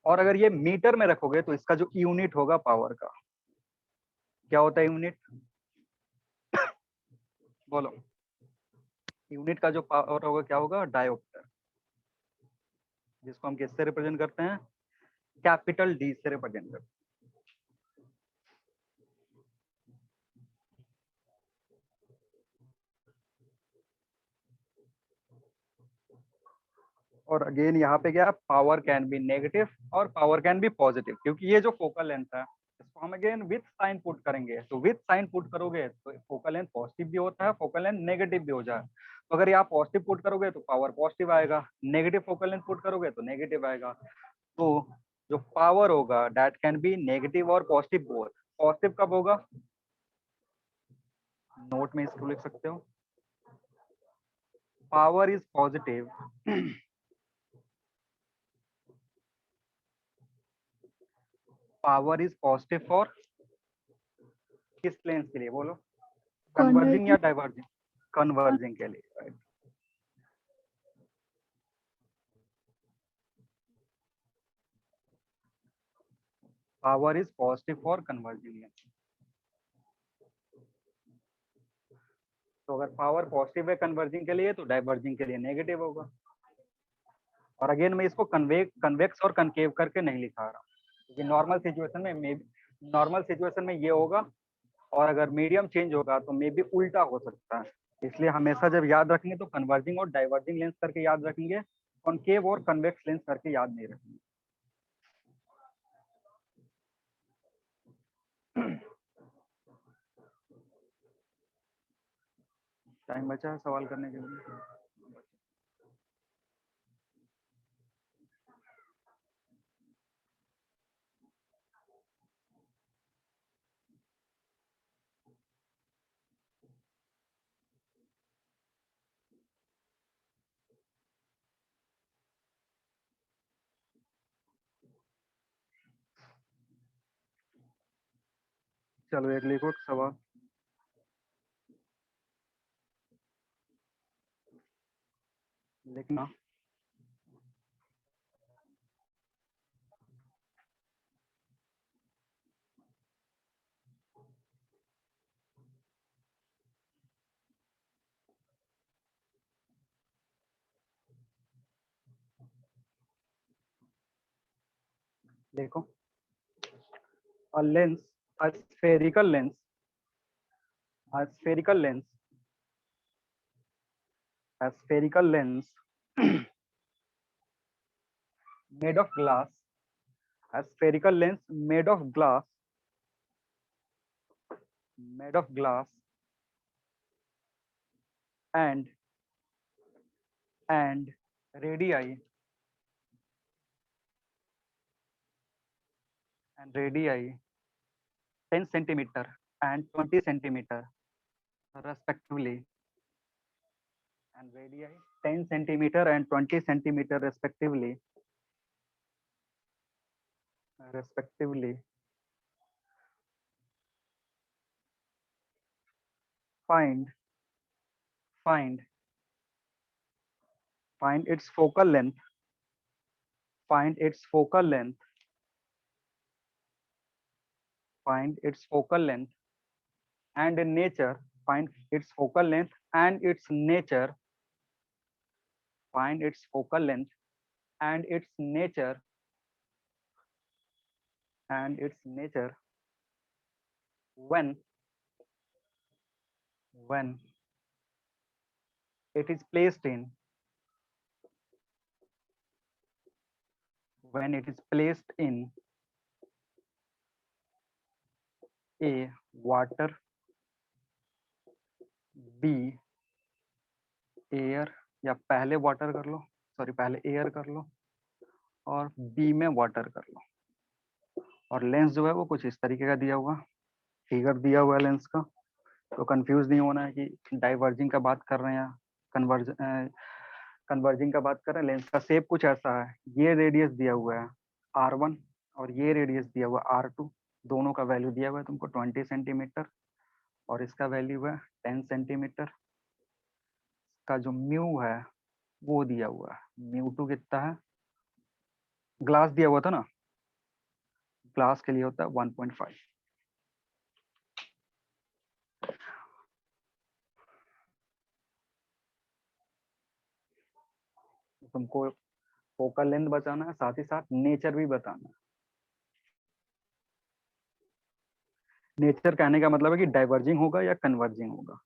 और अगर ये मीटर में रखोगे तो इसका जो यूनिट होगा पावर का, क्या होता है यूनिट, बोलो। यूनिट का जो पावर होगा क्या होगा, डायोप्टर, जिसको हम किससे रिप्रेजेंट करते हैं, कैपिटल डी से रिप्रेजेंट करते हैं। और अगेन यहाँ पे क्या, पावर कैन बी नेगेटिव और पावर कैन बी पॉजिटिव, क्योंकि ये जो फोकल लेंथ है इसको हम अगेन विथ साइन पुट करेंगे। तो विथ साइन पुट करोगे तो फोकल लेंथ पॉजिटिव भी होता है, फोकल लेंथ नेगेटिव भी हो जाए। तो अगर यहाँ पॉजिटिव पुट करोगे तो पावर पॉजिटिव आएगा, नेगेटिव फोकल लेंथ पुट करोगे तो नेगेटिव आएगा। तो जो पावर होगा दैट कैन बी नेगेटिव और पॉजिटिव बोथ। पॉजिटिव कब होगा, नोट में इसको लिख सकते हो, power is positive power is positive for किस लेंस के लिए, बोलो, कन्वर्जिंग या डाइवर्जिंग, कन्वर्जिंग के लिए, right. Power is positive for converging lens. तो अगर पावर पॉजिटिव है कन्वर्जिंग के लिए तो डाइवर्जिंग के लिए नेगेटिव होगा। और अगेन मैं इसको कन्वेक्स और कनकेव करके नहीं लिखा रहा, क्योंकि नॉर्मल सिचुएशन में ये होगा, और अगर मीडियम चेंज होगा तो मे बी उल्टा हो सकता है। इसलिए हमेशा जब याद रखेंगे तो कन्वर्जिंग और डाइवर्जिंग लेंस करके याद रखेंगे, कॉनकेव और कन्वेक्स लेंस करके याद नहीं रखेंगे। टाइम बचा है सवाल करने के लिए, चलो एक लिखो सवाल, लिखना। देखो, a lens, a spherical lens, a spherical lens, a spherical lens made of glass, a spherical lens made of glass, and radii and radii 10 centimeter and 20 centimeter respectively, and radii 10 centimeter and 20 centimeter respectively, find its focal length, find its focal length and in nature, find its focal length and its nature, find its focal length and its nature when it is placed in A, water, B, air, या पहले वाटर कर लो, सॉरी पहले एयर कर लो और बी में वाटर कर लो। और लेंस जो है वो कुछ इस तरीके का दिया हुआ, फिगर दिया हुआ है लेंस का। तो कंफ्यूज नहीं होना है कि डाइवर्जिंग का बात कर रहे हैं या कन्वर्जिंग का बात कर रहे हैं। लेंस का शेप कुछ ऐसा है, ये रेडियस दिया हुआ है R1 और ये रेडियस दिया हुआ है R2, दोनों का वैल्यू दिया हुआ है तुमको 20 सेंटीमीटर और इसका वैल्यू है 10 सेंटीमीटर। का जो म्यू है वो दिया हुआ है, म्यू2 कितना है, ग्लास दिया हुआ था ना, ग्लास के लिए होता है 1.5। तुमको फोकल लेंथ बचाना है, साथ ही साथ नेचर भी बताना है। नेचर कहने का मतलब है कि डाइवर्जिंग होगा या कन्वर्जिंग होगा।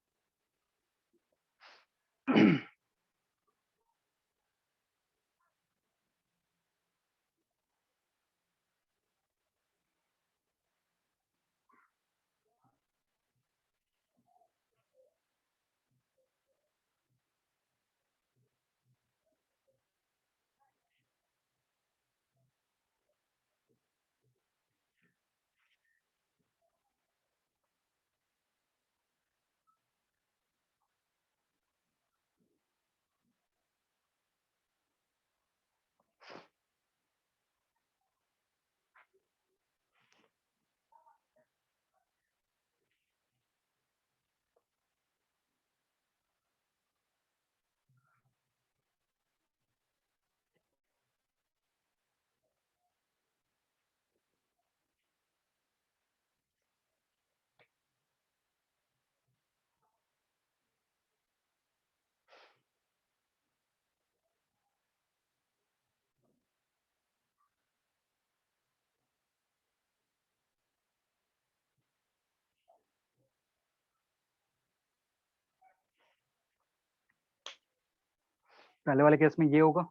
पहले वाले केस में ये होगा,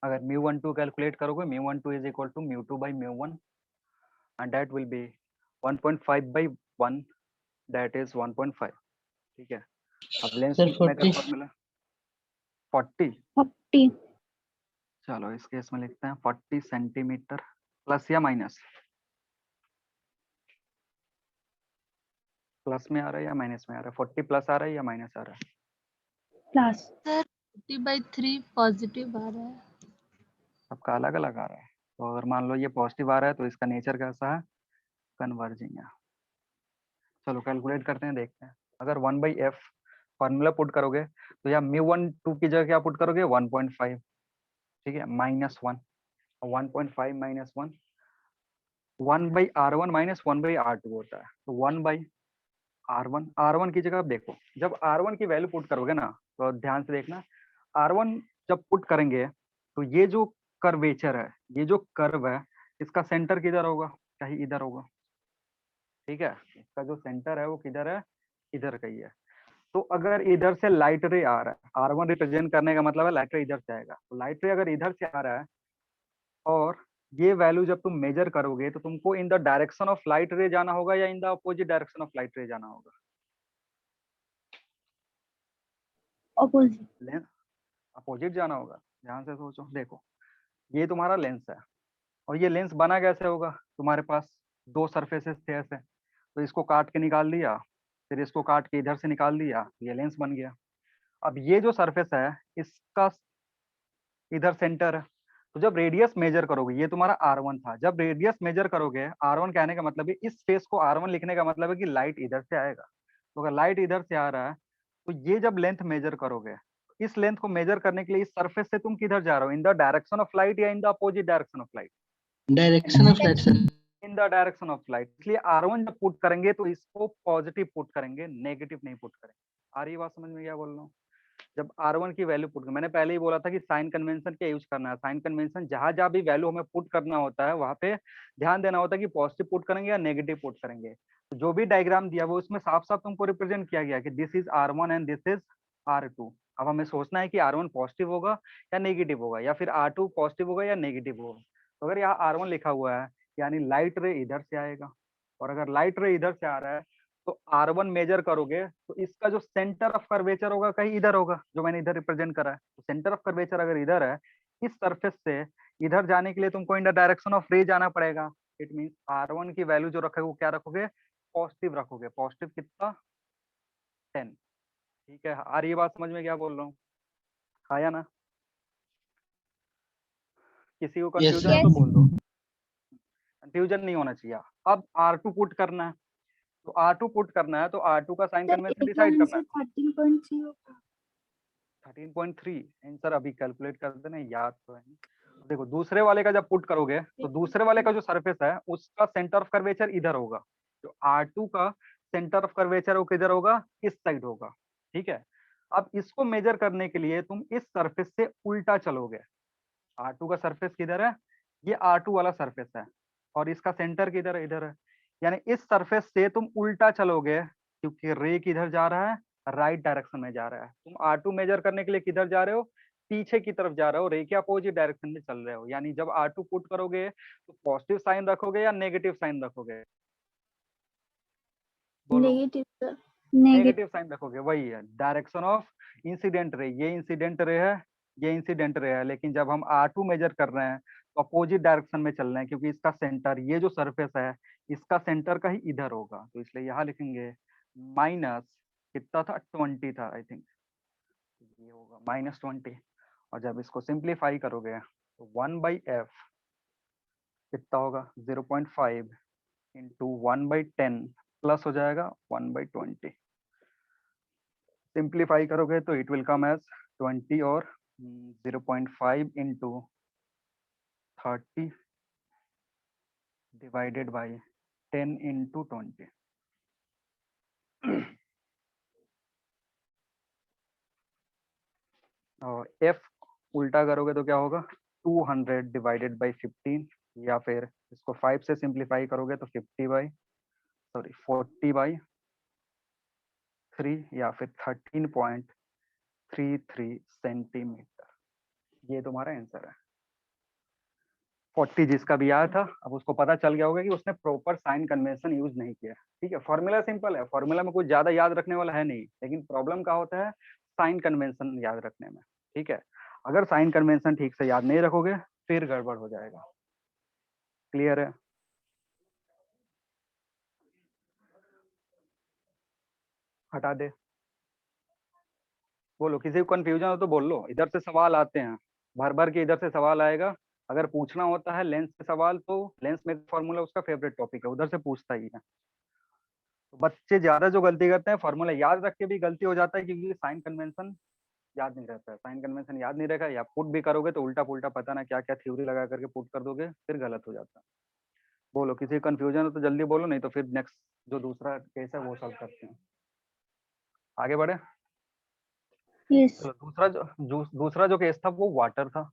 अगर μ12 कैलकुलेट करोगे, μ12 is equal to μ2 by μ1 and that will be 1.5 by 1, that is 1.5। ठीक है, अब लेंस Sir, निकालने का 40. फॉर्मूला 40। 40. चलो इस केस में लिखते हैं 40 सेंटीमीटर, प्लस या माइनस, प्लस में आ रहा है या माइनस में आ रहा है, 40 प्लस आ रहा है या माइनस आ रहा है। Plus. 40/3 पॉजिटिव आ रहा है। सबका अलग अलग आ रहा है, तो अगर मान लो ये पॉजिटिव आ रहा है तो इसका नेचर कैसा है, कन्वर्जिंग है। चलो कैलकुलेट करते हैं, देखते हैं। अगर 1/f फॉर्मूला पुट करोगे तो या μ12 की जगह क्या पुट करोगे, 1.5। ठीक है, -1, 1.5 -1, 1/r1 माइनस 1/r2 होता है, तो 1/r1। r1 की जगह आप देखो, जब r1 की वैल्यू पुट करोगे ना, तो ध्यान से देखना, r1 जब पुट करेंगे तो ये जो कर्वेचर है, ये जो कर्व है, इसका सेंटर किधर होगा, कहीं इधर होगा। ठीक है, इसका जो सेंटर है वो किधर है, इधर कहीं है। तो अगर इधर से लाइट रे आ रहा है, R1 रिप्रेजेंट करने का मतलब है लाइट रे इधर से आएगा, तो लाइट रे अगर इधर से आ रहा है और ये वैल्यू जब तुम मेजर करोगे तो तुमको इन द डायरेक्शन ऑफ लाइट रे जाना होगा या in the opposite direction of light रे जाना होगा। Opposite. अपोजिट जाना होगा, ध्यान से सोचो। देखो ये तुम्हारा लेंस है और ये लेंस बना कैसे होगा, तुम्हारे पास दो सरफेसेस थे ऐसे, तो इसको काट के निकाल लिया, फिर इसको काट के इधर से निकाल दिया, ये लेंस बन गया। अब ये जो सरफेस है इसका इधर सेंटर है, तो जब रेडियस मेजर करोगे, ये तुम्हारा R1 था, जब रेडियस मेजर करोगे, R1 कहने का मतलब है इस फेस को R1 लिखने का मतलब है कि लाइट इधर से आएगा। तो अगर लाइट इधर से आ रहा है तो ये जब लेंथ मेजर करोगे, इस लेंथ को मेजर करने के लिए इस सरफेस से तुम किधर जा रहे हो, in the direction of light या in the opposite direction of light, Direction of light, sir. In the direction of light. इसलिए R1 जब पुट करेंगे तो इसको पॉजिटिव पुट करेंगे, नेगेटिव नहीं पुट करेंगे। आ रही बात समझ में क्या बोल रहा हूँ। जब R1 की वैल्यू पुट, मैंने पहले ही बोला था कि साइन कन्वेंशन क्या यूज करना है। साइन कन्वेंशन जहां जहां भी वैल्यू हमें पुट करना होता है वहां पे ध्यान देना होता है कि पॉजिटिव पुट करेंगे या नेगेटिव पुट करेंगे। तो जो भी डायग्राम दिया वो उसमें साफ साफ तुमको रिप्रेजेंट किया गया कि this is R1 and this is R2। अब हमें सोचना है कि R1 पॉजिटिव होगा या नेगेटिव होगा, या फिर R2 पॉजिटिव होगा या नेगेटिव होगा। तो अगर यहाँ R1 लिखा हुआ है यानी लाइट रे इधर से आएगा, और अगर लाइट रे इधर से आ रहा है तो R1 मेजर करोगे तो इसका जो सेंटर ऑफ कर्वेचर होगा कहीं इधर होगा, जो मैंने इधर रिप्रेजेंट करा है। तो सेंटर ऑफ कर्वेचर अगर इधर है, इस सरफेस से इधर जाने के लिए तुमको इन द डायरेक्शन ऑफ रे जाना पड़ेगा। इट मींस R1 की वैल्यू जो रखोगे वो क्या रखोगे, पॉजिटिव रखोगे। पॉजिटिव कितना, 10। ठीक है, आ रही है बात समझ में क्या बोल रहा हूँ, आया ना? किसी को Yes, कंफ्यूजन है sir. तो Yes. बोल दो, कंफ्यूजन नहीं होना चाहिए। अब R2 पुट करना है, तो R2 पुट करना है तो R2 का साइन सर कन्वेंशन ए का डिसाइड करना आंसर है। 13.3 होगा। 13.3 आंसर अभी कैलकुलेट कर देना, याद तो है नहीं। देखो दूसरे वाले का जब पुट करोगे तो दूसरे वाले का जो सरफेस है उसका सेंटर ऑफ कर्वेचर इधर होगा, जो R2 का सेंटर ऑफ कर्वेचर वो किधर होगा, इस साइड होगा। ठीक है, अब इसको मेजर करने के लिए तुम इस सरफेस से उल्टा चलोगे। R2 का सरफेस किधर है, ये R2 वाला सरफेस है और इसका सेंटर किधर है, इधर है। यानी इस सरफेस से तुम उल्टा चलोगे क्योंकि रे किधर जा रहा है, राइट डायरेक्शन में जा रहा है। तुम R2 मेजर करने के लिए किधर जा रहे हो, पीछे की तरफ जा रहे हो, रे के अपोजिट डायरेक्शन में चल रहे हो। यानी जब R2 पुट करोगे तो पॉजिटिव साइन रखोगे या नेगेटिव साइन रखोगे, बोलो। Negative sir, negative. Negative sign रखोगे, वही है डायरेक्शन ऑफ इंसिडेंट रे। ये इंसिडेंट रे है, ये इंसिडेंट रे है, लेकिन जब हम R2 मेजर कर रहे हैं तो अपोजिट डायरेक्शन में चल रहे हैं क्योंकि इसका सेंटर, ये जो सरफेस है इसका सेंटर का ही इधर होगा, तो इसलिए यहाँ लिखेंगे माइनस कितना था, 20 था आई थिंक, ये होगा -20। और जब इसको सिंप्लीफाई करोगे तो 1/f कितना होगा, 0.5 इंटू 1/10 प्लस हो जाएगा 1/20। सिंप्लीफाई करोगे तो इट विल कम एज 20 और 0.5 इंटू 30 डिवाइडेड बाई 10 इंटू 20। और f उल्टा करोगे तो क्या होगा, 200 डिवाइडेड बाई 15, या फिर इसको 5 से सिंप्लीफाई करोगे तो 40/3 या फिर 13.33 सेंटीमीटर। ये तुम्हारा आंसर है। 40 जिसका भी आया था, अब उसको पता चल गया होगा कि उसने प्रॉपर साइन कन्वेंशन यूज नहीं किया। ठीक है, फॉर्मूला सिंपल है, फॉर्मूला में कुछ ज्यादा याद रखने वाला है नहीं, लेकिन प्रॉब्लम क्या होता है, साइन कन्वेंशन याद रखने में। ठीक है, अगर साइन कन्वेंशन ठीक से याद नहीं रखोगे फिर गड़बड़ हो जाएगा। क्लियर है? हटा दे, बोलो, किसी को कंफ्यूजन हो तो बोल लो। इधर से सवाल आते हैं, भर भर के इधर से सवाल आएगा। अगर पूछना होता है लेंस से सवाल तो लेंस में फॉर्मूला उसका फेवरेट टॉपिक है, उधर से पूछता ही है। तो बच्चे ज्यादा जो गलती करते हैं, फॉर्मूला याद रख के भी गलती हो जाता है क्योंकि साइन कन्वेंशन याद नहीं रहता है। साइन कन्वेंशन याद नहीं रहेगा या पुट भी करोगे तो उल्टा पुल्टा पता ना क्या क्या थ्योरी लगा करके पुट कर दोगे, फिर गलत हो जाता है। बोलो, किसी कंफ्यूजन हो तो जल्दी बोलो, नहीं तो फिर नेक्स्ट जो दूसरा केस है वो सॉल्व करते हैं। आगे बढ़े। यस। चलो दूसरा जो केस था वो वाटर था।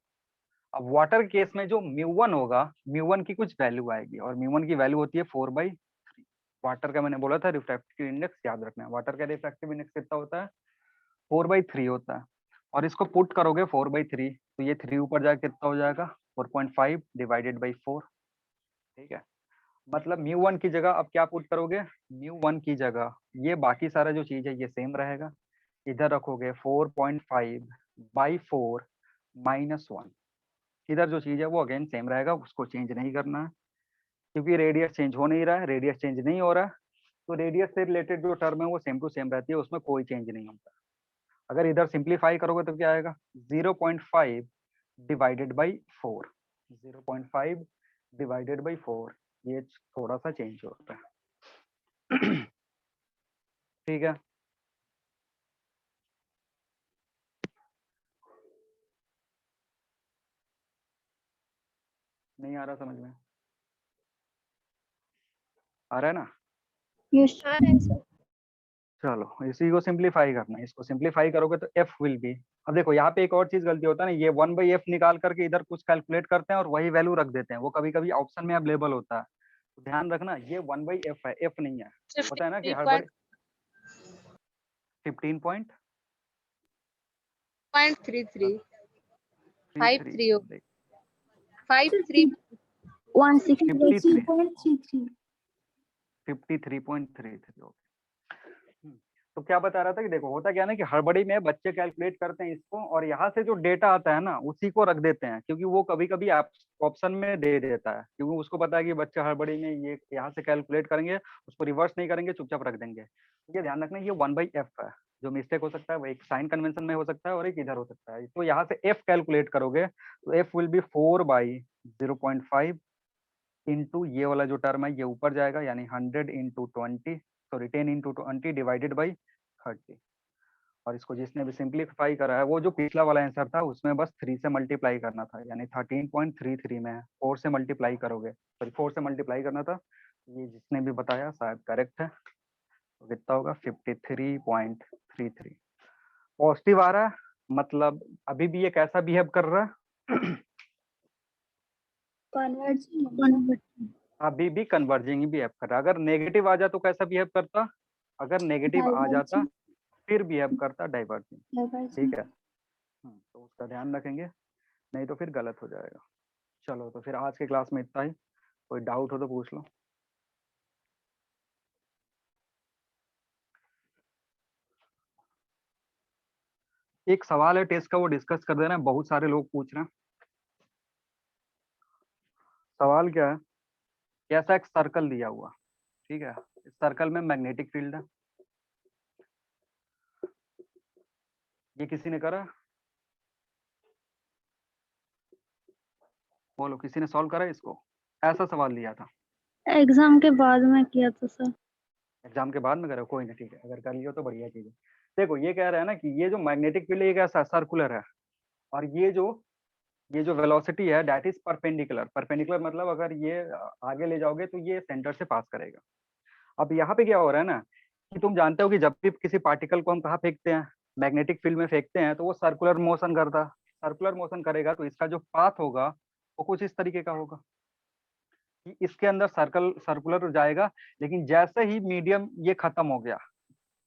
अब वाटर केस में जो μ1 होगा, μ1 की कुछ वैल्यू आएगी और μ1 की वैल्यू होती है 4/3। वाटर का मैंने बोला था रिफ्रैक्टिव इंडेक्स याद रखना है। वाटर का रिफ्रैक्टिव इंडेक्स कितना होता है, 4/3 होता है। और इसको पुट करोगे 4/3 तो ये 3 ऊपर जाके कितना हो जाएगा, 4.5 डिवाइडेड बाई 4। ठीक है, मतलब μ1 की जगह अब क्या पुट करोगे, μ1 की जगह ये बाकी सारा जो चीज है ये सेम रहेगा, इधर रखोगे 4.5/4 -1। इधर जो चीज है वो अगेन सेम रहेगा, उसको चेंज नहीं करना है क्योंकि रेडियस चेंज हो नहीं रहा है। रेडियस चेंज नहीं हो रहा है तो रेडियस से रिलेटेड जो टर्म है वो सेम टू सेम रहती है, उसमें कोई चेंज नहीं होता। अगर इधर सिंप्लीफाई करोगे तो क्या आएगा, 0.5 डिवाइडेड बाई 4। 0.5 डिवाइडेड बाई 4, ये थोड़ा सा चेंज होता है। ठीक है, नहीं आ रहा समझ में, आ रहा है ना? यस। हाँ सर। चलो इसी को सिंप्लीफाई करना है, इसको सिंप्लीफाई करोगे तो f विल बी, अब देखो यहाँ पे एक और चीज गलती होता है ना, ये 1/f निकाल करके इधर कुछ कैलकुलेट करते हैं और वही वैल्यू रख देते हैं, वो कभी कभी ऑप्शन में अवेलेबल होता है, तो ध्यान रखना ये 1/f है, f नहीं है। पता है ना कि हर बार 15.33 53 53 163.33। 53.33 ओके। तो क्या बता रहा था कि देखो होता क्या है ना कि हड़बड़ी में बच्चे कैलकुलेट करते हैं इसको और यहाँ से जो डेटा आता है ना उसी को रख देते हैं, क्योंकि वो कभी कभी ऑप्शन में दे देता है, क्योंकि उसको पता है कि बच्चे हड़बड़ी में ये यहाँ से कैलकुलेट करेंगे, उसको रिवर्स नहीं करेंगे, चुपचाप रख देंगे। ये ध्यान रखना, ये 1/f है। जो मिस्टेक हो सकता है वो एक साइन कन्वेंशन में हो सकता है और एक इधर हो सकता है। तो यहाँ से f कैलकुलेट करोगे तो f विल बी 4/0.5 इंटू ये वाला जो टर्म है ये ऊपर जाएगा, यानी 100 into 20, sorry 10 into 20 divided by 30। और इसको जिसने भी सिंप्लीफाई करा है, वो जो पिछला वाला आंसर था उसमें बस 3 से मल्टीप्लाई करना था, यानी 13.33 में है, 4 से मल्टीप्लाई करोगे, सॉरी 4 से मल्टीप्लाई करना था। ये जिसने भी बताया शायद करेक्ट है। तो कितना होगा 53.33। पॉजिटिव आ रहा है, मतलब अभी भी ये कैसा बिहेव कर रहा है अभी भी कन्वर्जिंग ही बिहेव कर रहा है। अगर नेगेटिव आ जाता तो कैसा बिहेव करता, अगर नेगेटिव आ जाता फिर बिहेव करता डाइवर्जिंग। ठीक है, तो उसका ध्यान रखेंगे, नहीं तो फिर गलत हो जाएगा। चलो तो फिर आज के क्लास में इतना ही, कोई डाउट हो तो पूछ लो। एक सवाल है टेस्ट का, वो डिस्कस कर देना, बहुत सारे लोग पूछ रहे हैं। सवाल क्या है, कैसा एक सर्कल दिया हुआ, ठीक है, इस सर्कल में मैग्नेटिक फील्ड है, ये किसी ने करा, बोलो किसी ने सॉल्व करा इसको? ऐसा सवाल दिया था, एग्जाम के बाद में किया था सर। एग्जाम के बाद में करो, कोई नहीं, ठीक है, अगर कर लियो तो बढ़िया चीज है। देखो ये कह रहा है ना कि ये जो मैग्नेटिक फील्ड है कैसा सर्कुलर है, और ये जो वेलोसिटी है दैट इज परपेंडिकुलर। परपेंडिकुलर मतलब अगर ये आगे ले जाओगे तो ये सेंटर से पास करेगा। अब यहाँ पे क्या हो रहा है ना कि तुम जानते हो कि जब भी किसी पार्टिकल को हम कहाँ फेंकते हैं, मैग्नेटिक फील्ड में फेंकते हैं, तो वो सर्कुलर मोशन करता, सर्कुलर मोशन करेगा, तो इसका जो पाथ होगा वो कुछ इस तरीके का होगा कि इसके अंदर सर्कुलर जाएगा, लेकिन जैसे ही मीडियम ये खत्म हो गया,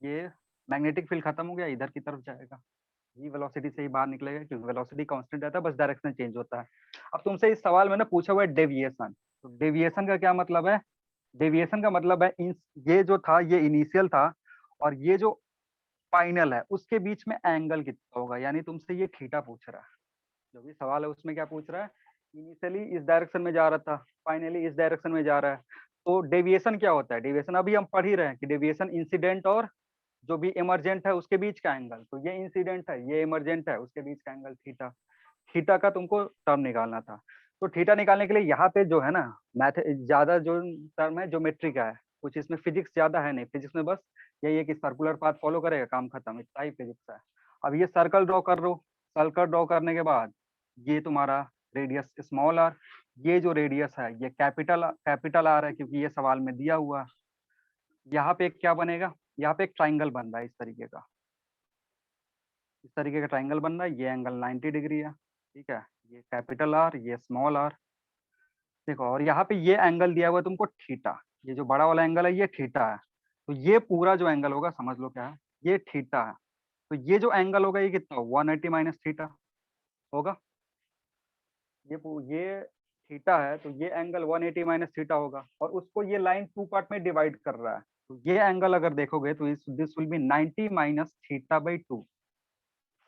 ये मैग्नेटिक फील्ड खत्म हो गया, इधर की तरफ जाएगा, ये वेलोसिटी से ही बाहर निकलेगा, क्योंकि वेलोसिटी कांस्टेंट रहता है, बस डायरेक्शन चेंज होता है। अब तुमसे इस सवाल में ना पूछा हुआ है डेविएशन, तो डेविएशन का क्या मतलब है? डेविएशन का मतलब है ये जो था ये इनिशियल था, और ये जो फाइनल है उसके बीच में एंगल कितना होगा, यानी तुमसे ये थीटा पूछ रहा है। जो भी सवाल है उसमें क्या पूछ रहा है, इनिशियली इस डायरेक्शन में जा रहा था, फाइनली इस डायरेक्शन में जा रहा है। तो डेविएशन क्या होता है? डेविएशन अभी हम पढ़ ही रहे हैं कि डेविएशन इंसिडेंट और जो भी इमरजेंट है उसके बीच का एंगल। तो ये इंसिडेंट है, ये इमरजेंट है, उसके बीच का एंगल थीटा। थीटा का तुमको टर्म निकालना था। तो थीटा निकालने के लिए यहाँ पे जो है ना मैथ ज्यादा जो टर्म है ज्योमेट्री का है, कुछ इसमें फिजिक्स ज्यादा है नहीं। फिजिक्स में बस यही है कि सर्कुलर पाथ फॉलो करेगा, काम खत्म, इतना ही फिजिक्स है। अब ये सर्कल ड्रॉ कर लो, सर्कल ड्रॉ करने के बाद ये तुम्हारा रेडियस स्मॉल आर, ये जो रेडियस है ये कैपिटल आर है, क्योंकि ये सवाल में दिया हुआ है। यहाँ पे क्या बनेगा, यहाँ पे एक ट्राइंगल बन रहा है इस तरीके का, इस तरीके का ट्राइंगल बन रहा है, ये एंगल 90 डिग्री है, ठीक है, ये कैपिटल आर, ये स्मॉल आर। देखो और यहाँ पे ये एंगल दिया हुआ है तुमको थीटा, ये जो बड़ा वाला एंगल है ये थीटा है। तो ये पूरा जो एंगल होगा समझ लो क्या है, ये थीटा है। तो ये जो एंगल होगा ये कितना, 180 माइनस थीटा होगा। ये थीटा है, तो ये एंगल 180 माइनस थीटा होगा, और उसको ये लाइन 2 पार्ट में डिवाइड कर रहा है। तो ये एंगल अगर देखोगे तो this will B 90 minus theta by 2,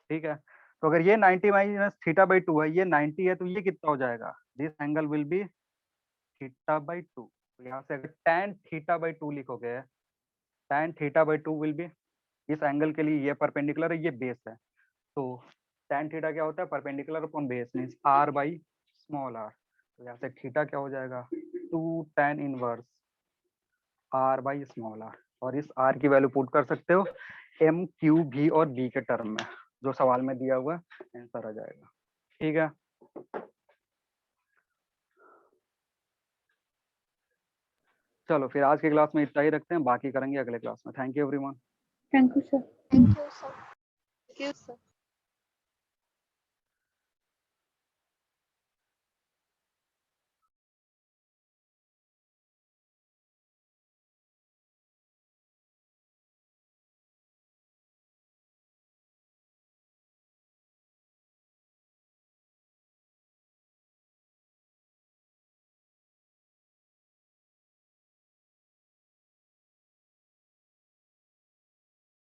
ठीक है। तो अगर ये 90 माइनस थीटा बाई 2 है, ये 90 है, तो ये कितना हो जाएगा, this angle will be theta by 2। तो यहाँ से अगर tan थीटा बाई 2 लिखोगे, tan theta by 2 will be, इस एंगल के लिए ये परपेंडिकुलर है, ये बेस है। तो tan थीटा क्या होता है, perpendicular upon base means r by small r। तो यहाँ से थीटा क्या हो जाएगा, 2 tan inverse r by small r। और इस r की वैल्यू पुट कर सकते हो m, q, v और b के टर्म में, जो सवाल में दिया हुआ आंसर आ जाएगा, ठीक है। चलो फिर आज की क्लास में इतना ही रखते हैं, बाकी करेंगे अगले क्लास में। Thank you everyone. Thank you sir. Thank you, sir. Thank you, sir.